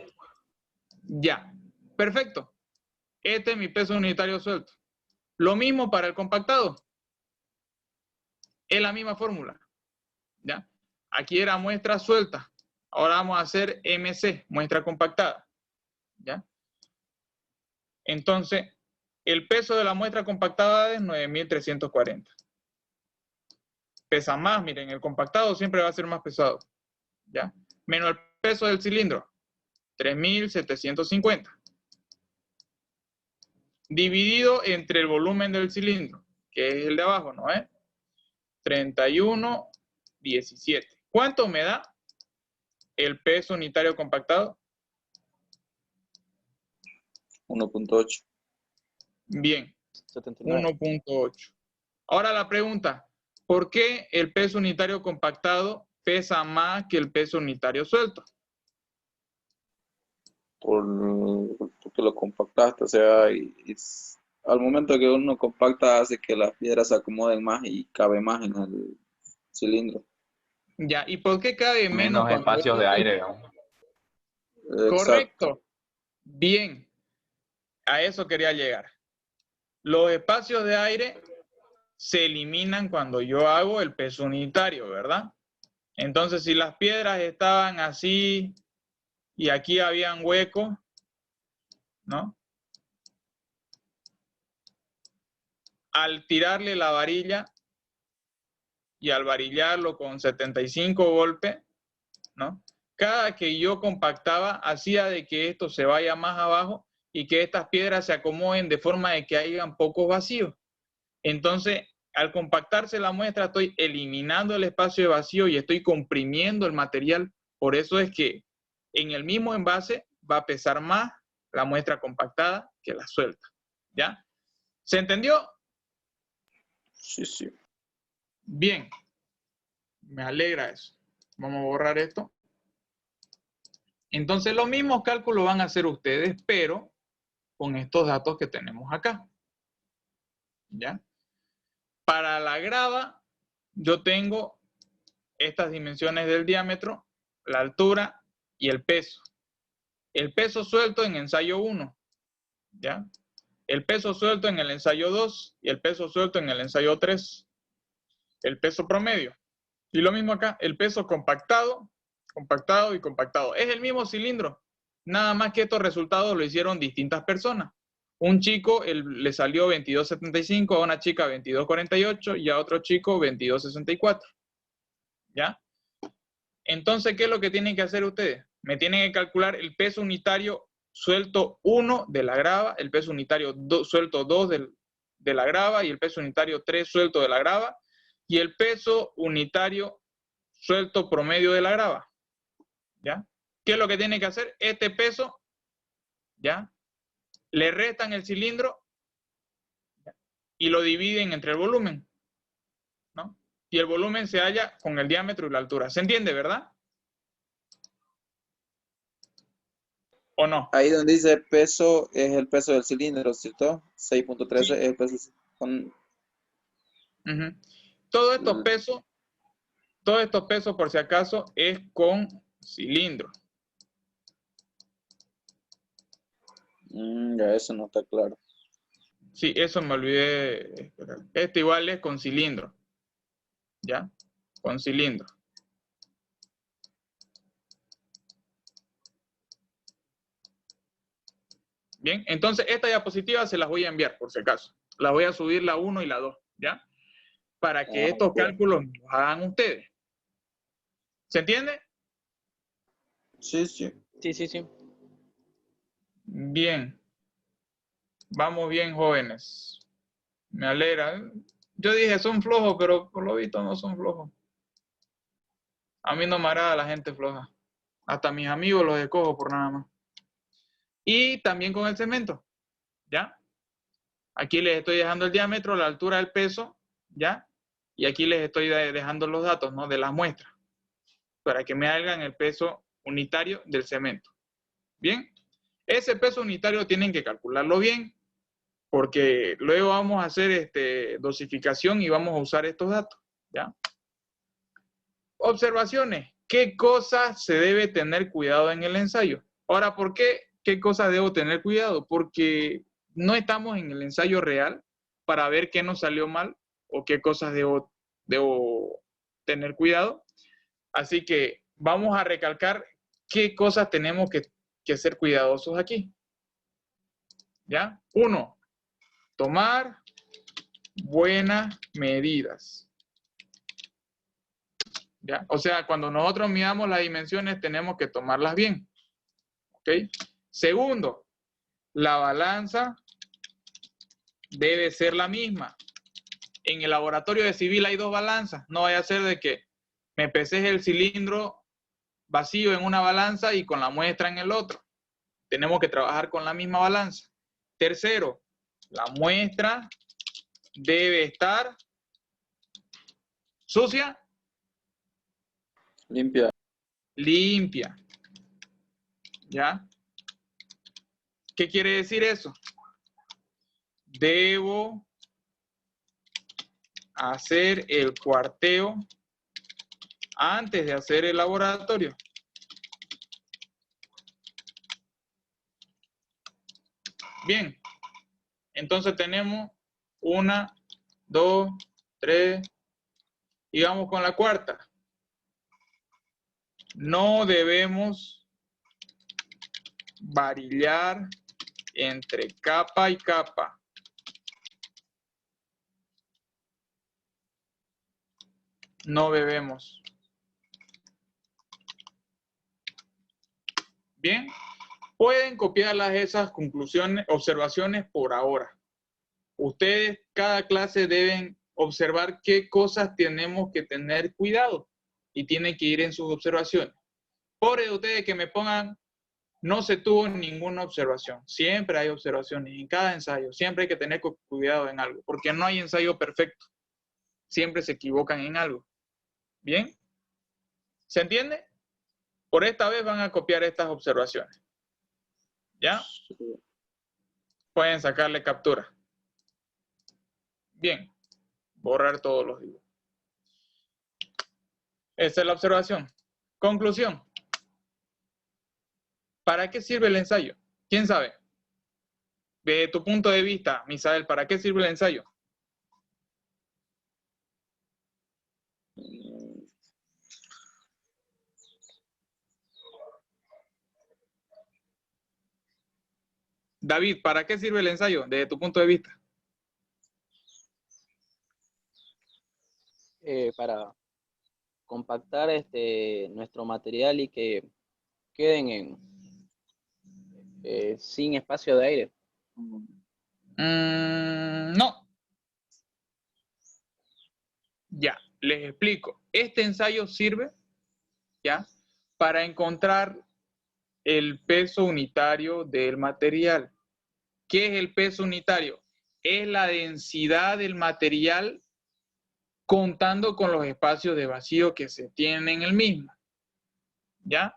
Ya. Perfecto. Este es mi peso unitario suelto. Lo mismo para el compactado. Es la misma fórmula. ¿Ya? Aquí era muestra suelta. Ahora vamos a hacer MC, muestra compactada. ¿Ya? Entonces, el peso de la muestra compactada es 9.340. Pesa más, miren, el compactado siempre va a ser más pesado. ¿Ya? Menos el peso del cilindro, 3.750. Dividido entre el volumen del cilindro, que es el de abajo, ¿no? 31.17. ¿Cuánto me da el peso unitario compactado? 1.8. Bien, 79. 1.8. Ahora la pregunta, ¿por qué el peso unitario compactado pesa más que el peso unitario suelto? Porque lo compactaste, o sea, al momento que uno compacta hace que las piedras se acomoden más y cabe más en el cilindro. Ya, ¿y por qué cabe menos Menos cuando espacios de aire. ¿No? Exacto. Correcto. Bien, a eso quería llegar. Los espacios de aire se eliminan cuando yo hago el peso unitario, ¿verdad? Entonces, si las piedras estaban así y aquí habían huecos, ¿no? Al tirarle la varilla y al varillarlo con 75 golpes, ¿no? Cada que yo compactaba hacía de que esto se vaya más abajo y que estas piedras se acomoden de forma de que hayan pocos vacíos. Entonces, al compactarse la muestra, estoy eliminando el espacio de vacío y estoy comprimiendo el material. Por eso es que en el mismo envase va a pesar más la muestra compactada que la suelta. ¿Ya? ¿Se entendió? Sí, sí. Bien. Me alegra eso. Vamos a borrar esto. Entonces, los mismos cálculos van a hacer ustedes, pero con estos datos que tenemos acá. ¿Ya? Para la grava, yo tengo estas dimensiones del diámetro, la altura y el peso. El peso suelto en ensayo 1, ¿Ya? El peso suelto en el ensayo 2 y el peso suelto en el ensayo 3. El peso promedio. Y lo mismo acá, el peso compactado, compactado y compactado. Es el mismo cilindro. Nada más que estos resultados lo hicieron distintas personas. Un chico le salió 22.75, a una chica 22.48 y a otro chico 22.64. ¿Ya? Entonces, ¿qué es lo que tienen que hacer ustedes? Me tienen que calcular el peso unitario suelto 1 de la grava, el peso unitario suelto 2 de la grava y el peso unitario 3 suelto de la grava y el peso unitario suelto promedio de la grava. ¿Ya? ¿Qué es lo que tienen que hacer? Este peso, ¿ya? Le restan el cilindro, ¿ya? Y lo dividen entre el volumen, ¿no? Y el volumen se halla con el diámetro y la altura. ¿Se entiende, verdad? ¿O no? Ahí donde dice peso es el peso del cilindro, ¿cierto? 6.13 Sí. es el peso con... Uh-huh. Todos estos pesos, por si acaso, es con cilindro. Ya eso no está claro. Sí, eso me olvidé. Este igual es con cilindro. ¿Ya? Con cilindro. Bien, entonces esta diapositiva se las voy a enviar, por si acaso. Las voy a subir la 1 y la 2, ¿ya? Para que estos Ok. cálculos los hagan ustedes. ¿Se entiende? Sí, sí. Sí, sí, sí. Bien. Vamos bien, jóvenes. Me alegra. Yo dije, son flojos, pero por lo visto no son flojos. A mí no me agrada la gente floja. Hasta mis amigos los escojo por nada más. Y también con el cemento, ¿ya? Aquí les estoy dejando el diámetro, la altura del peso, ¿ya? Y aquí les estoy dejando los datos, ¿no? De las muestras, para que me hagan el peso unitario del cemento. ¿Bien? Ese peso unitario tienen que calcularlo bien, porque luego vamos a hacer dosificación y vamos a usar estos datos, ¿ya? Observaciones. ¿Qué cosas se debe tener cuidado en el ensayo? Ahora, ¿por qué? ¿Qué cosas debo tener cuidado? Porque no estamos en el ensayo real para ver qué nos salió mal o qué cosas debo tener cuidado. Así que vamos a recalcar qué cosas tenemos que ser cuidadosos aquí. ¿Ya? 1. Tomar buenas medidas. ¿Ya? O sea, cuando nosotros midamos las dimensiones tenemos que tomarlas bien. ¿Ok? Segundo, la balanza debe ser la misma. En el laboratorio de civil hay 2 balanzas. No vaya a ser de que me peses el cilindro vacío en una balanza y con la muestra en el otro. Tenemos que trabajar con la misma balanza. Tercero, la muestra debe estar sucia, Limpia. limpia. ¿Ya? ¿Qué quiere decir eso? Debo hacer el cuarteo antes de hacer el laboratorio. Bien, entonces tenemos 1, 2, 3 y vamos con la cuarta. No debemos varillar entre capa y capa. No debemos. Bien, pueden copiarlas esas conclusiones, observaciones por ahora. Ustedes, cada clase deben observar qué cosas tenemos que tener cuidado y tienen que ir en sus observaciones. Pobre de ustedes que me pongan, no se tuvo ninguna observación. Siempre hay observaciones en cada ensayo. Siempre hay que tener cuidado en algo, porque no hay ensayo perfecto. Siempre se equivocan en algo. ¿Bien? ¿Se entiende? Por esta vez van a copiar estas observaciones. ¿Ya? Pueden sacarle captura. Bien. Borrar todos los dibujos. Esta es la observación. Conclusión. ¿Para qué sirve el ensayo? ¿Quién sabe? Desde tu punto de vista, Misael, ¿para qué sirve el ensayo? David, ¿para qué sirve el ensayo desde tu punto de vista? Para compactar nuestro material y que queden sin espacio de aire. No. Ya, les explico. Este ensayo sirve, ¿ya?, para encontrar el peso unitario del material. ¿Qué es el peso unitario? Es la densidad del material contando con los espacios de vacío que se tienen en el mismo. ¿Ya?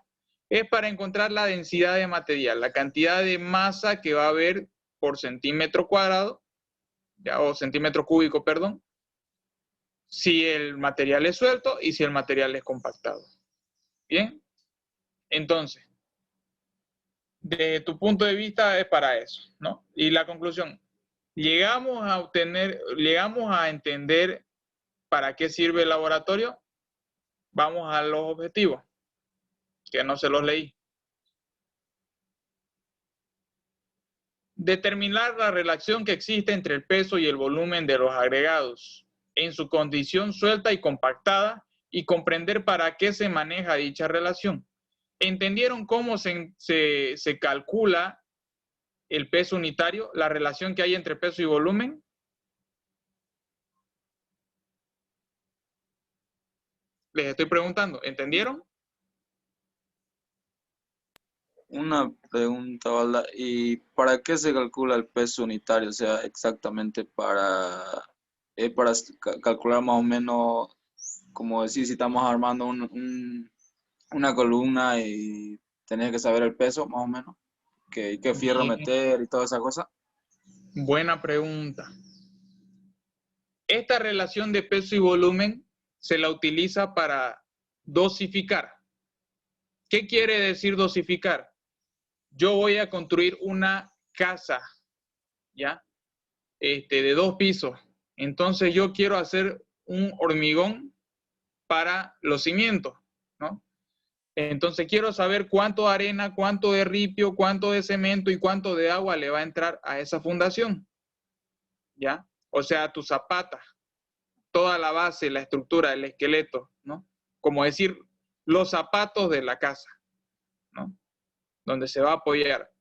Es para encontrar la densidad de material, la cantidad de masa que va a haber por centímetro cuadrado, ¿ya?, o centímetro cúbico, perdón, si el material es suelto y si el material es compactado. Bien, entonces, desde tu punto de vista es para eso, ¿no? Y la conclusión, llegamos a entender para qué sirve el laboratorio. Vamos a los objetivos, que no se los leí. Determinar la relación que existe entre el peso y el volumen de los agregados en su condición suelta y compactada y comprender para qué se maneja dicha relación. ¿Entendieron cómo se calcula el peso unitario, la relación que hay entre peso y volumen? Les estoy preguntando, ¿entendieron? Una pregunta, Valda. ¿Y para qué se calcula el peso unitario? O sea, exactamente para calcular más o menos, como decir, si estamos armando una columna y tenés que saber el peso, más o menos, qué fierro Bien. meter y toda esa cosa. Buena pregunta. Esta relación de peso y volumen se la utiliza para dosificar. ¿Qué quiere decir dosificar? Yo voy a construir una casa, ¿ya?, de 2 pisos. Entonces yo quiero hacer un hormigón para los cimientos, ¿no? Entonces quiero saber cuánto de arena, cuánto de ripio, cuánto de cemento y cuánto de agua le va a entrar a esa fundación, ¿ya? O sea, tu zapata, toda la base, la estructura, el esqueleto, ¿no? Como decir, los zapatos de la casa, ¿no?, donde se va a apoyar.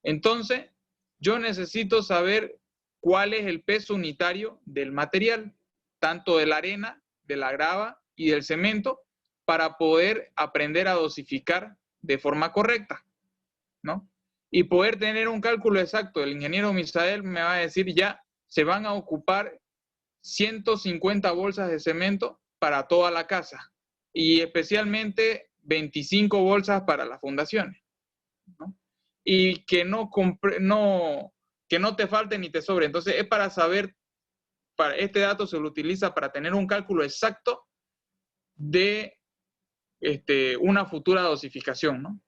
Entonces, yo necesito saber cuál es el peso unitario del material, tanto de la arena, de la grava y del cemento, para poder aprender a dosificar de forma correcta, ¿no? Y poder tener un cálculo exacto. El ingeniero Misael me va a decir, ya se van a ocupar 150 bolsas de cemento para toda la casa y especialmente 25 bolsas para las fundaciones, ¿no? Y que no te falte ni te sobre. Entonces es para saber, este dato se lo utiliza para tener un cálculo exacto de una futura dosificación, ¿no?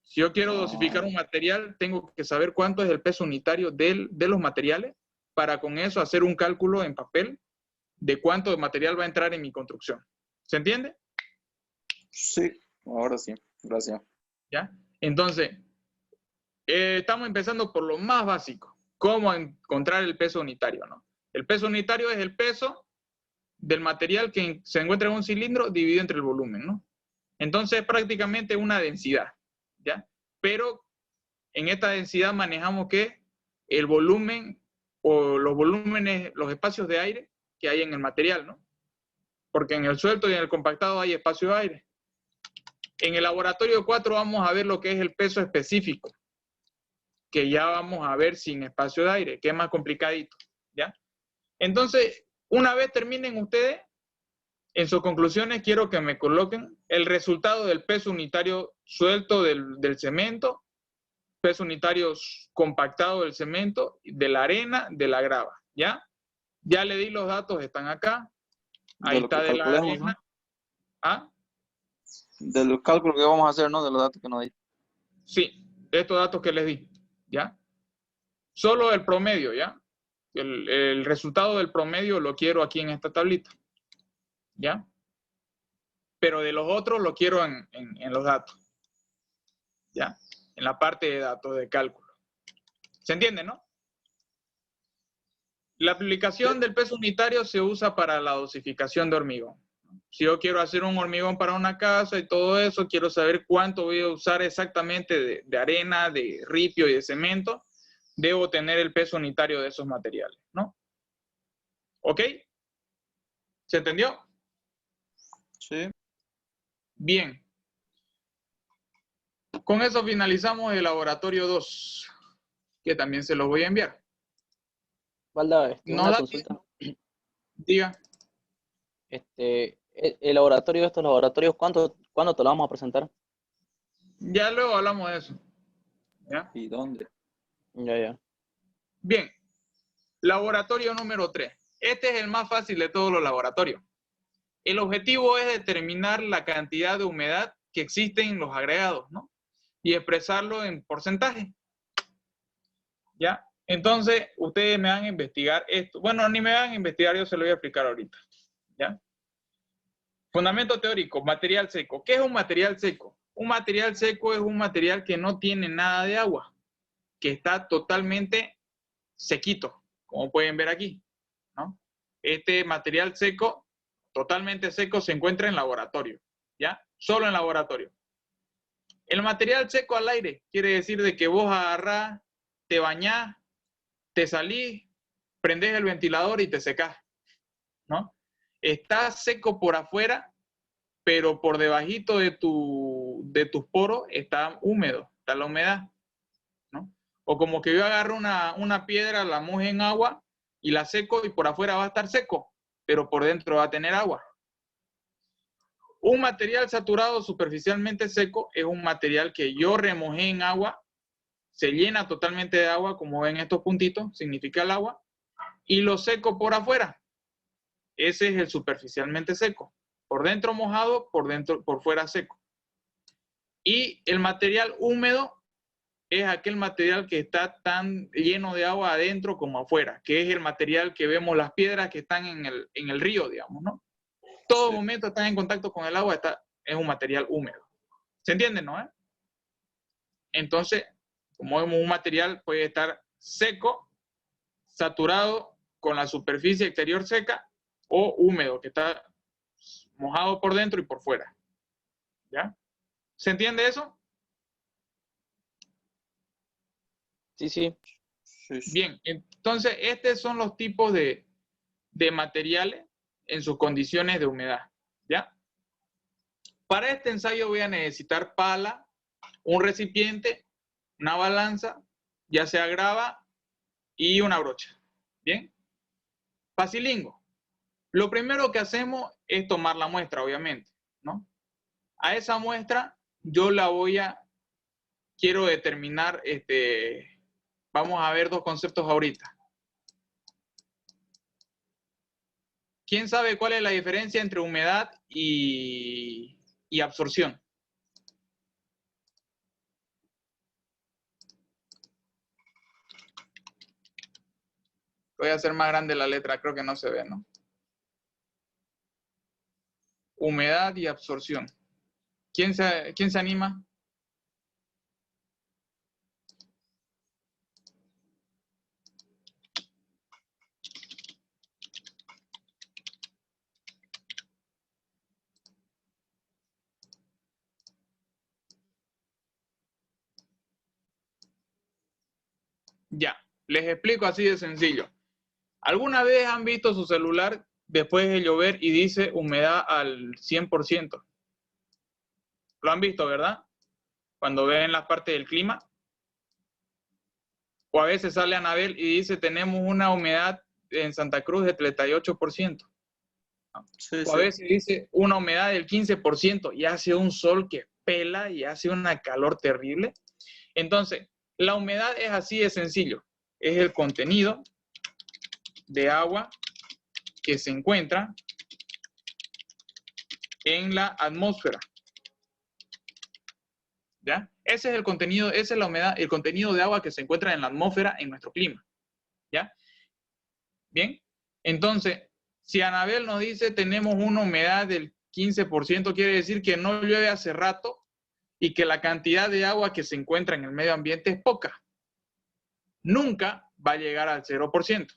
Si yo quiero dosificar un material, tengo que saber cuánto es el peso unitario de los materiales para con eso hacer un cálculo en papel de cuánto de material va a entrar en mi construcción. ¿Se entiende? Sí, ahora sí, gracias. ¿Ya? Entonces, estamos empezando por lo más básico. ¿Cómo encontrar el peso unitario, no? El peso unitario es el peso del material que se encuentra en un cilindro dividido entre el volumen, ¿no? Entonces, es prácticamente una densidad, ¿ya? Pero en esta densidad manejamos que el volumen o los volúmenes, los espacios de aire que hay en el material, ¿no? Porque en el suelto y en el compactado hay espacio de aire. En el laboratorio 4 vamos a ver lo que es el peso específico, que ya vamos a ver sin espacio de aire, que es más complicadito, ¿ya? Entonces, una vez terminen ustedes, en sus conclusiones quiero que me coloquen el resultado del peso unitario suelto del cemento, peso unitario compactado del cemento, de la arena, de la grava, ¿ya? Ya le di los datos, están acá. Ahí está de la arena. ¿No? ¿Ah? De los cálculos que vamos a hacer, ¿no? De los datos que nos di. Sí, estos datos que les di, ¿ya? Solo el promedio, ¿ya? El resultado del promedio lo quiero aquí en esta tablita, ¿ya? Pero de los otros lo quiero en los datos, ¿ya? En la parte de datos de cálculo. ¿Se entiende, no? La aplicación del peso unitario se usa para la dosificación de hormigón. Si yo quiero hacer un hormigón para una casa y todo eso, quiero saber cuánto voy a usar exactamente de arena, de ripio y de cemento, debo tener el peso unitario de esos materiales, ¿no? ¿Ok? ¿Se entendió? Sí. Bien. Con eso finalizamos el laboratorio 2, que también se los voy a enviar. Valda, No una da consulta. Diga. El laboratorio, estos laboratorios, ¿cuándo te lo vamos a presentar? Ya luego hablamos de eso. ¿Ya? ¿Y dónde? Ya. Bien. Laboratorio número 3. Este es el más fácil de todos los laboratorios. El objetivo es determinar la cantidad de humedad que existe en los agregados, ¿no? Y expresarlo en porcentaje. ¿Ya? Entonces, ustedes me van a investigar esto. Bueno, ni me van a investigar, yo se lo voy a explicar ahorita. ¿Ya? Fundamento teórico, material seco. ¿Qué es un material seco? Un material seco es un material que no tiene nada de agua, que está totalmente sequito, como pueden ver aquí, ¿no? Este material seco, totalmente seco, se encuentra en laboratorio, ¿ya? Solo en laboratorio. El material seco al aire quiere decir de que vos agarrás, te bañás, te salís, prendés el ventilador y te secás, ¿no? Está seco por afuera, pero por debajito de tus poros está húmedo, está la humedad, ¿no? O como que yo agarro una piedra, la mojo en agua y la seco y por afuera va a estar seco, pero por dentro va a tener agua. Un material saturado superficialmente seco es un material que yo remojé en agua, se llena totalmente de agua, como ven estos puntitos, significa el agua, y lo seco por afuera. Ese es el superficialmente seco. Por dentro mojado, por fuera seco. Y el material húmedo es aquel material que está tan lleno de agua adentro como afuera, que es el material que vemos las piedras que están en el río, digamos, ¿no? Todo momento están en contacto con el agua, es un material húmedo. ¿Se entiende, no? Entonces, como vemos, un material puede estar seco, saturado con la superficie exterior seca, o húmedo, que está mojado por dentro y por fuera. ¿Ya? ¿Se entiende eso? Sí. Bien, entonces estos son los tipos de materiales en sus condiciones de humedad. ¿Ya? Para este ensayo voy a necesitar pala, un recipiente, una balanza, ya sea grava y una brocha. ¿Bien? Facilingo. Lo primero que hacemos es tomar la muestra, obviamente, ¿no? A esa muestra yo quiero determinar, vamos a ver dos conceptos ahorita. ¿Quién sabe cuál es la diferencia entre humedad y absorción? Voy a hacer más grande la letra, creo que no se ve, ¿no? Humedad y absorción. ¿Quién se anima? Ya, les explico así de sencillo. ¿Alguna vez han visto su celular después de llover y dice humedad al 100%? Lo han visto, ¿verdad? Cuando ven las partes del clima. O a veces sale Anabel y dice tenemos una humedad en Santa Cruz de 38%. Sí, O a veces dice una humedad del 15% y hace un sol que pela y hace una calor terrible. Entonces, la humedad es así de sencillo. Es el contenido de agua que se encuentra en la atmósfera. ¿Ya? Ese es el contenido, esa es la humedad, el contenido de agua que se encuentra en la atmósfera en nuestro clima. ¿Ya? Bien. Entonces, si Anabel nos dice tenemos una humedad del 15%, quiere decir que no llueve hace rato y que la cantidad de agua que se encuentra en el medio ambiente es poca. Nunca va a llegar al 0%.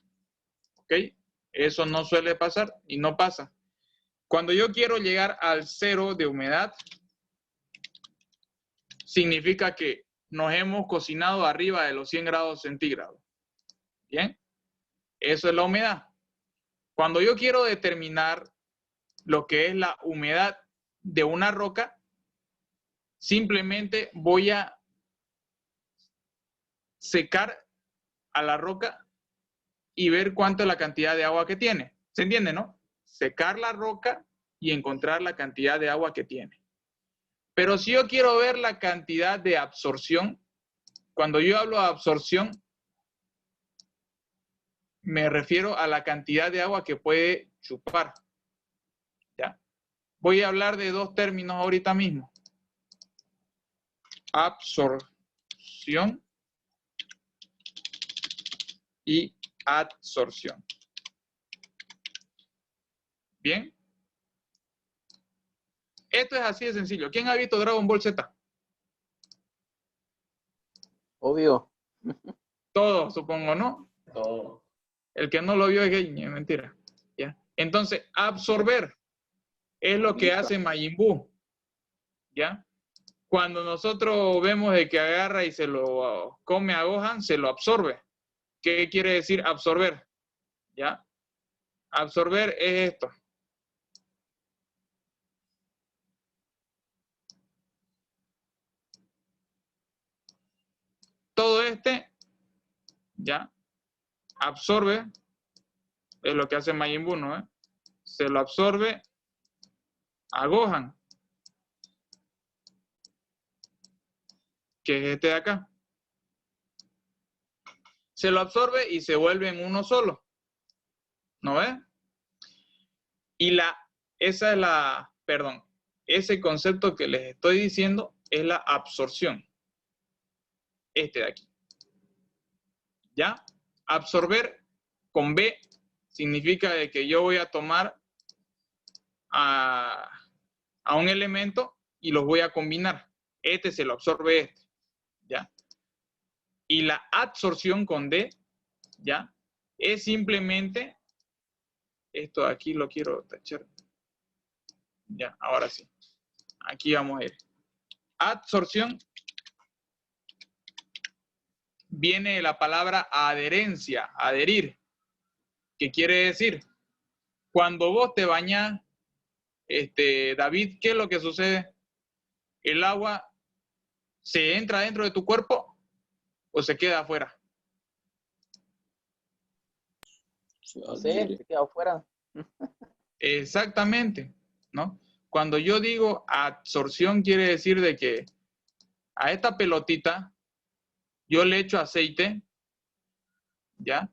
¿Ok? Eso no suele pasar y no pasa. Cuando yo quiero llegar al 0 de humedad, significa que nos hemos cocinado arriba de los 100 grados centígrados. ¿Bien? Eso es la humedad. Cuando yo quiero determinar lo que es la humedad de una roca, simplemente voy a secar a la roca y ver cuánto es la cantidad de agua que tiene. ¿Se entiende, no? Secar la roca y encontrar la cantidad de agua que tiene. Pero si yo quiero ver la cantidad de absorción, cuando yo hablo de absorción, me refiero a la cantidad de agua que puede chupar. ¿Ya? Voy a hablar de dos términos ahorita mismo. Absorción y adsorción. ¿Bien? Esto es así de sencillo. ¿Quién ha visto Dragon Ball Z? Obvio. Todos, supongo, ¿no? Todo. El que no lo vio es gay, es mentira. ¿Ya? Entonces, absorber es lo que hace Majin Buu. ¿Ya? Cuando nosotros vemos de que agarra y se lo come a Gohan, se lo absorbe. ¿Qué quiere decir absorber? ¿Ya? Absorber es esto. Todo ¿ya? Absorbe, es lo que hace Majin Buu, ¿no? Se lo absorbe a Gohan, que es este de acá. Se lo absorbe y se vuelve en uno solo. ¿No ves? Y ese concepto que les estoy diciendo es la absorción. Este de aquí. ¿Ya? Absorber con B significa de que yo voy a tomar a un elemento y los voy a combinar. Este se lo absorbe este. ¿Ya? Y la adsorción con D, ¿ya? Es simplemente, esto de aquí lo quiero tachar. Ya, ahora sí. Aquí vamos a ir. Adsorción viene de la palabra adherencia, adherir. ¿Qué quiere decir? Cuando vos te bañás, David, ¿qué es lo que sucede? ¿El agua se entra dentro de tu cuerpo o se queda afuera? No sé, se queda afuera. Exactamente, ¿no? Cuando yo digo absorción, quiere decir de que a esta pelotita yo le echo aceite, ¿ya?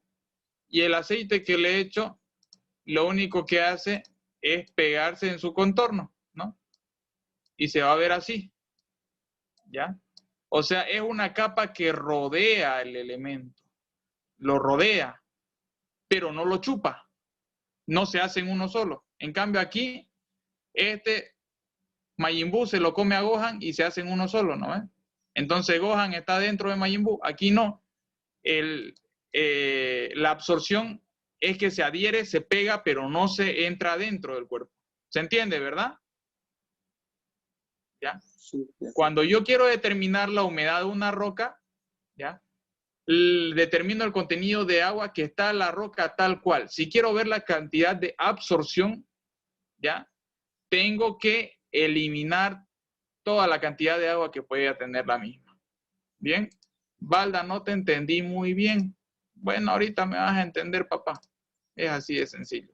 Y el aceite que le echo, lo único que hace es pegarse en su contorno, ¿no? Y se va a ver así, ¿ya? O sea, es una capa que rodea el elemento, lo rodea, pero no lo chupa, no se hace en uno solo. En cambio aquí, Majin Buu se lo come a Gohan y se hace en uno solo, ¿no? Entonces Gohan está dentro de Majin Buu, aquí no. La absorción es que se adhiere, se pega, pero no se entra dentro del cuerpo. ¿Se entiende, verdad? ¿Ya? Sí. Cuando yo quiero determinar la humedad de una roca, ¿ya? Determino el contenido de agua que está en la roca tal cual. Si quiero ver la cantidad de absorción, ¿ya? Tengo que eliminar toda la cantidad de agua que pueda tener la misma. ¿Bien? Valda, no te entendí muy bien. Bueno, ahorita me vas a entender, papá. Es así de sencillo.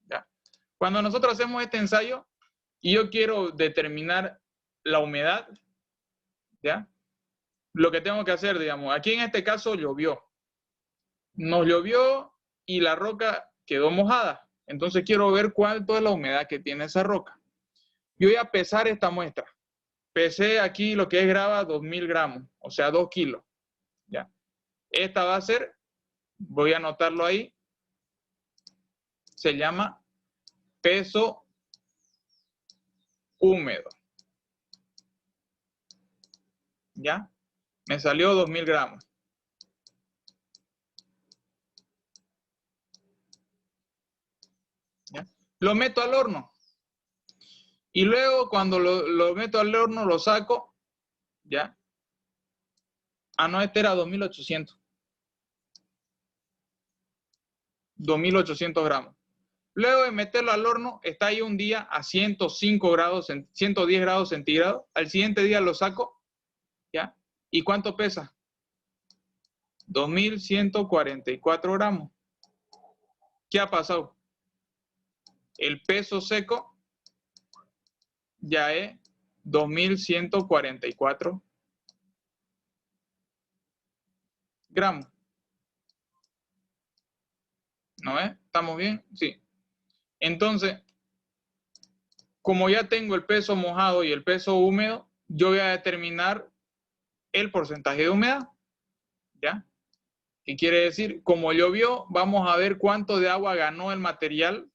¿Ya? Cuando nosotros hacemos este ensayo y yo quiero determinar la humedad, ¿ya? Lo que tengo que hacer, digamos, aquí en este caso llovió. Nos llovió y la roca quedó mojada. Entonces quiero ver cuánto es la humedad que tiene esa roca. Yo voy a pesar esta muestra. pesé aquí lo que es grava 2000 gramos, o sea, 2 kilos. ¿Ya? Esta va a ser, voy a anotarlo ahí, se llama peso húmedo. ¿Ya? Me salió 2000 gramos. ¿Ya? Lo meto al horno. Y luego cuando lo meto al horno lo saco. ¿Ya? Ah, no, este era 2800. 2800 gramos. Luego de meterlo al horno, está ahí un día a 105 grados, 110 grados centígrados. Al siguiente día lo saco. ¿Ya? ¿Y cuánto pesa? 2144 gramos. ¿Qué ha pasado? El peso seco ya es 2144 gramos. ¿No es? ¿Estamos bien? Sí. Entonces, como ya tengo el peso mojado y el peso húmedo, yo voy a determinar el porcentaje de humedad. ¿Ya? ¿Qué quiere decir? Como llovió, vamos a ver cuánto de agua ganó el material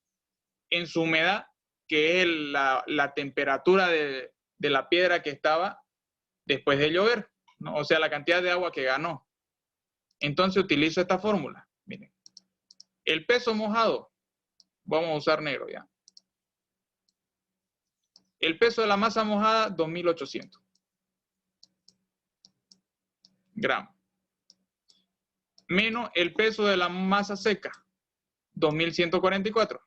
en su humedad, que es la temperatura de la piedra que estaba después de llover, ¿no? O sea, la cantidad de agua que ganó. Entonces utilizo esta fórmula. Miren, el peso mojado, vamos a usar negro ya. El peso de la masa mojada, 2800 gramos. Menos el peso de la masa seca, 2144.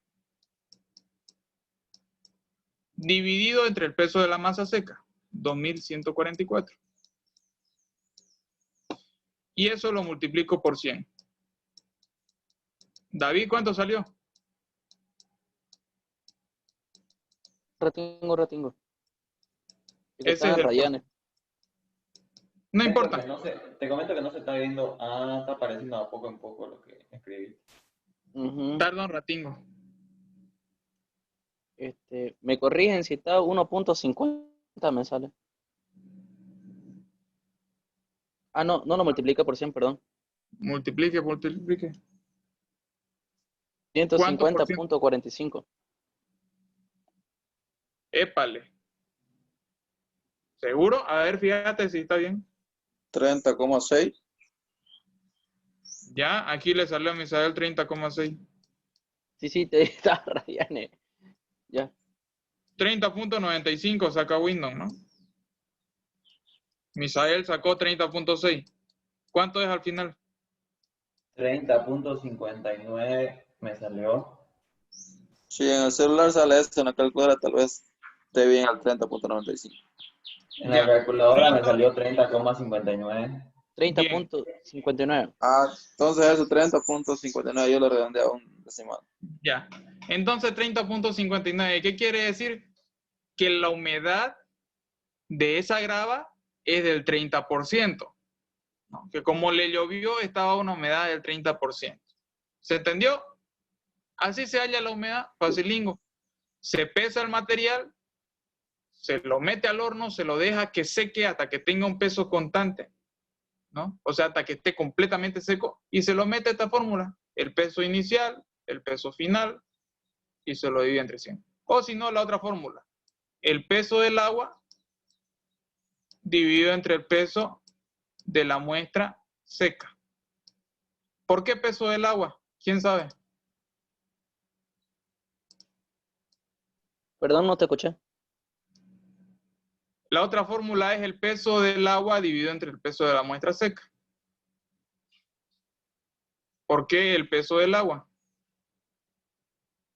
Dividido entre el peso de la masa seca, 2144. Y eso lo multiplico por 100. David, ¿cuánto salió? Retingo. Ese es el Rayanes. No importa. Te comento que no se está viendo. Ah, está apareciendo a poco en poco lo que escribí. Tarda un ratingo. Me corrigen si está 1.50 me sale. Ah, no lo multiplica por 100, perdón. Multiplique. 150.45. Épale. ¿Seguro? A ver, fíjate si está bien. 30,6. Ya, aquí le salió a Misael 30,6. Sí, te está Rayanes. Ya. 30.95 saca Windows, ¿no? Misael sacó 30.6. ¿Cuánto es al final? 30.59 me salió. Si en el celular sale esto, en la calculadora tal vez esté bien al 30,95. En la calculadora me salió 30,59. 30.59. Ah, entonces eso, 30,59, yo lo redondeo a un decimal. Ya. Entonces 30.59. ¿Qué quiere decir? Que la humedad de esa grava es del 30%. ¿No? Que como le llovió, estaba una humedad del 30%. ¿Se entendió? Así se halla la humedad, facilingo. Se pesa el material, se lo mete al horno, se lo deja que seque hasta que tenga un peso constante, ¿no? O sea, hasta que esté completamente seco, y se lo mete a esta fórmula. El peso inicial, el peso final, y se lo divide entre 100. O si no, la otra fórmula. El peso del agua dividido entre el peso de la muestra seca. ¿Por qué peso del agua? ¿Quién sabe? Perdón, no te escuché. La otra fórmula es el peso del agua dividido entre el peso de la muestra seca. ¿Por qué el peso del agua?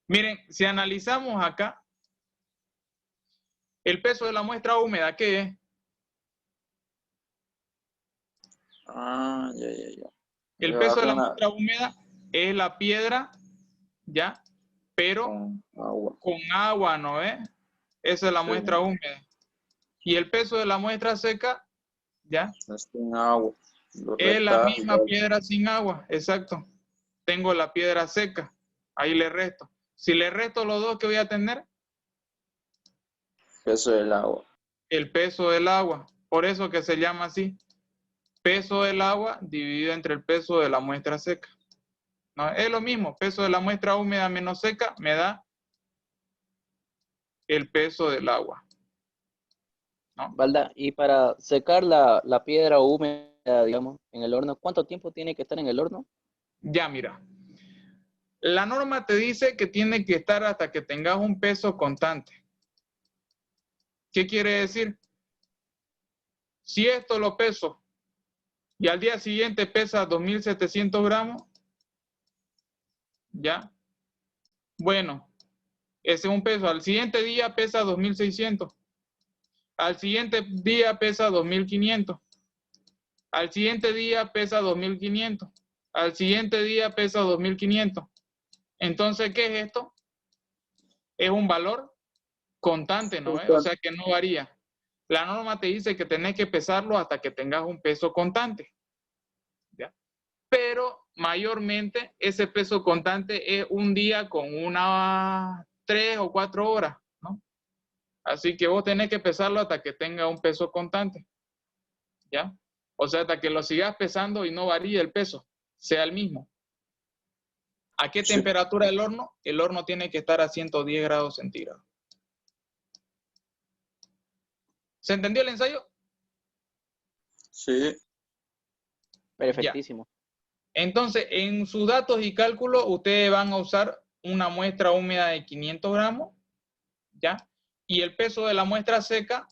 Miren, si analizamos acá, el peso de la muestra húmeda, ¿qué es? Ah, ya. El peso de la muestra húmeda es la piedra, ¿ya? Pero con agua, ¿no es? Esa es la muestra húmeda. Y el peso de la muestra seca, ¿ya? Sin agua. Es la misma piedra sin agua, exacto. Tengo la piedra seca, ahí le resto. Si le resto los dos, ¿qué voy a tener? Peso del agua. el peso del agua. Por eso que se llama así. Peso del agua dividido entre el peso de la muestra seca. ¿No? Es lo mismo. Peso de la muestra húmeda menos seca me da el peso del agua. ¿No? Valda, y para secar la piedra húmeda, digamos, en el horno, ¿cuánto tiempo tiene que estar en el horno? Ya, mira. La norma te dice que tiene que estar hasta que tengas un peso constante. ¿Qué quiere decir? Si esto lo peso y al día siguiente pesa 2.700 gramos, ¿ya? Bueno, ese es un peso. Al siguiente día pesa 2.600. Al siguiente día pesa 2.500. Al siguiente día pesa 2.500. Al siguiente día pesa 2.500. Entonces, ¿qué es esto? Es un valor constante, ¿no? O sea, que no varía. La norma te dice que tenés que pesarlo hasta que tengas un peso constante. ¿Ya? Pero mayormente ese peso constante es un día con unas 3 o 4 horas, ¿no? Así que vos tenés que pesarlo hasta que tenga un peso constante. ¿Ya? O sea, hasta que lo sigas pesando y no varíe el peso, sea el mismo. ¿A qué temperatura el horno? El horno tiene que estar a 110 grados centígrados. ¿Se entendió el ensayo? Sí. Perfectísimo. Ya. Entonces, en sus datos y cálculos, ustedes van a usar una muestra húmeda de 500 gramos, ¿ya? Y el peso de la muestra seca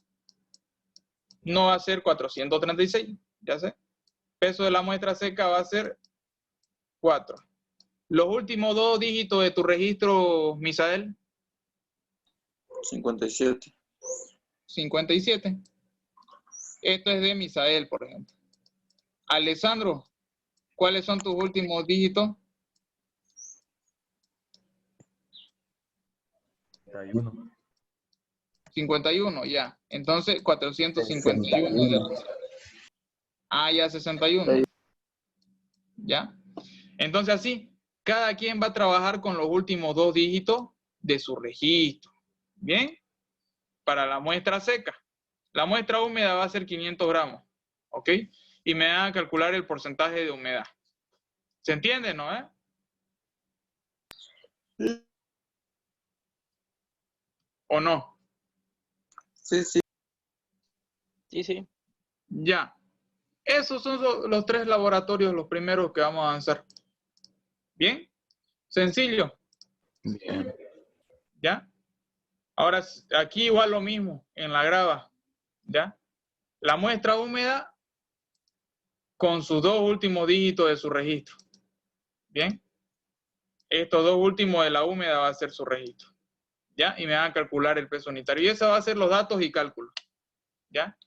no va a ser 436, ya sé. El peso de la muestra seca va a ser 4. Los últimos 2 dígitos de tu registro, Misael. 57. 57. Esto es de Misael, por ejemplo. Alessandro, ¿cuáles son tus últimos dígitos? 51. 51, ya. Entonces, 451. Ah, ya, 61. ¿Ya? Entonces, así, cada quien va a trabajar con los últimos 2 dígitos de su registro. ¿Bien? Para la muestra seca. La muestra húmeda va a ser 500 gramos. ¿Ok? Y me van a calcular el porcentaje de humedad. ¿Se entiende, no? ¿O no? Sí, sí. Sí, sí. Ya. Esos son los 3 laboratorios, los primeros que vamos a avanzar. ¿Bien? Sencillo. Bien. ¿Ya? Ahora, aquí igual lo mismo, en la grava. ¿Ya? La muestra húmeda con sus 2 últimos dígitos de su registro. ¿Bien? Estos 2 últimos de la húmeda va a ser su registro. ¿Ya? Y me van a calcular el peso unitario. Y eso va a ser los datos y cálculos. ¿Ya?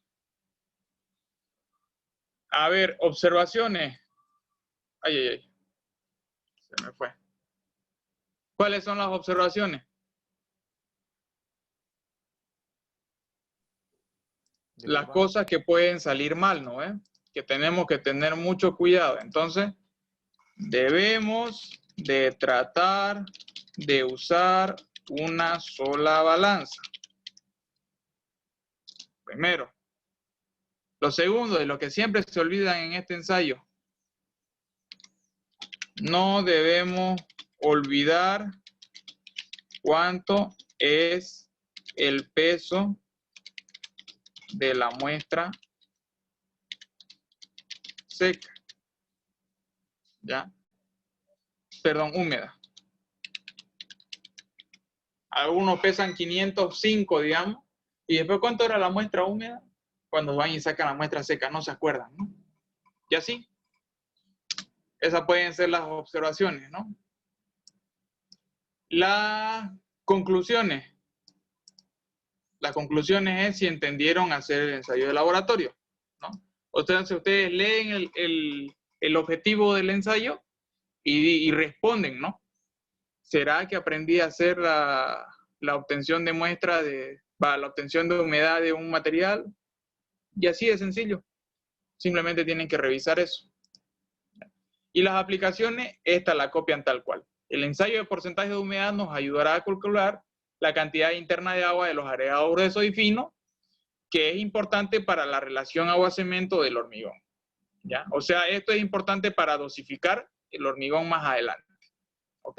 A ver, observaciones. Ay, ay, ay. Se me fue. ¿Cuáles son las observaciones? Las cosas que pueden salir mal, ¿no? Que tenemos que tener mucho cuidado. Entonces, debemos de tratar de usar una sola balanza. Primero. Lo segundo, de lo que siempre se olvidan en este ensayo, no debemos olvidar cuánto es el peso de la muestra seca. ¿Ya? Perdón, húmeda. Algunos pesan 505, digamos. ¿Y después cuánto era la muestra húmeda? Cuando van y sacan la muestra seca, no se acuerdan, ¿no? Y así. Esas pueden ser las observaciones, ¿no? Las conclusiones. Las conclusiones es si entendieron hacer el ensayo de laboratorio, ¿no? O sea, si ustedes leen el objetivo del ensayo y responden, ¿no? ¿Será que aprendí a hacer la obtención de muestra la obtención de humedad de un material? Y así de sencillo. Simplemente tienen que revisar eso. Y las aplicaciones, esta la copian tal cual. El ensayo de porcentaje de humedad nos ayudará a calcular la cantidad interna de agua de los agregados gruesos y finos que es importante para la relación agua-cemento del hormigón. ¿Ya? O sea, esto es importante para dosificar el hormigón más adelante. ¿Ok?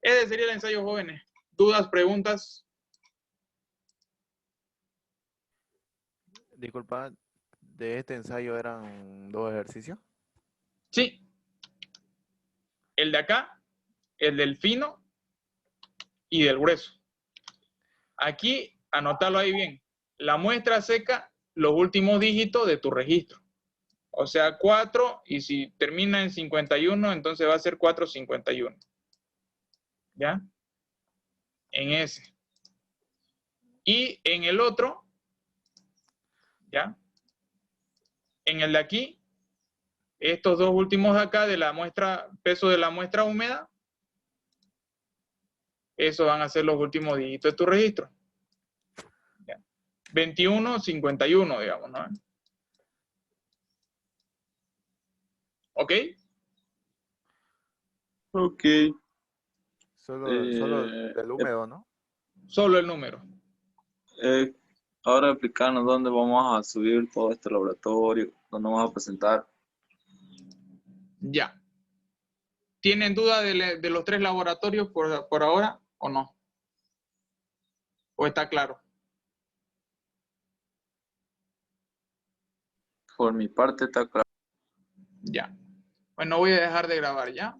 Ese sería el ensayo, jóvenes. ¿Dudas, preguntas? Disculpa, ¿de este ensayo eran 2 ejercicios? Sí. El de acá, el del fino y del grueso. Aquí, anótalo ahí bien. La muestra seca, los últimos dígitos de tu registro. O sea, 4, y si termina en 51, entonces va a ser 451. ¿Ya? En ese. Y en el otro, ¿ya? En el de aquí, estos dos últimos de acá de la muestra, peso de la muestra húmeda, esos van a ser los últimos dígitos de tu registro. ¿Ya? 21, 51, digamos, ¿no? ¿Ok? Ok. Solo del húmedo, ¿no? Solo el número. Ahora explicarnos dónde vamos a subir todo este laboratorio, dónde vamos a presentar. Ya. ¿Tienen duda de los 3 laboratorios por ahora o no? ¿O está claro? Por mi parte está claro. Ya. Bueno, voy a dejar de grabar ya.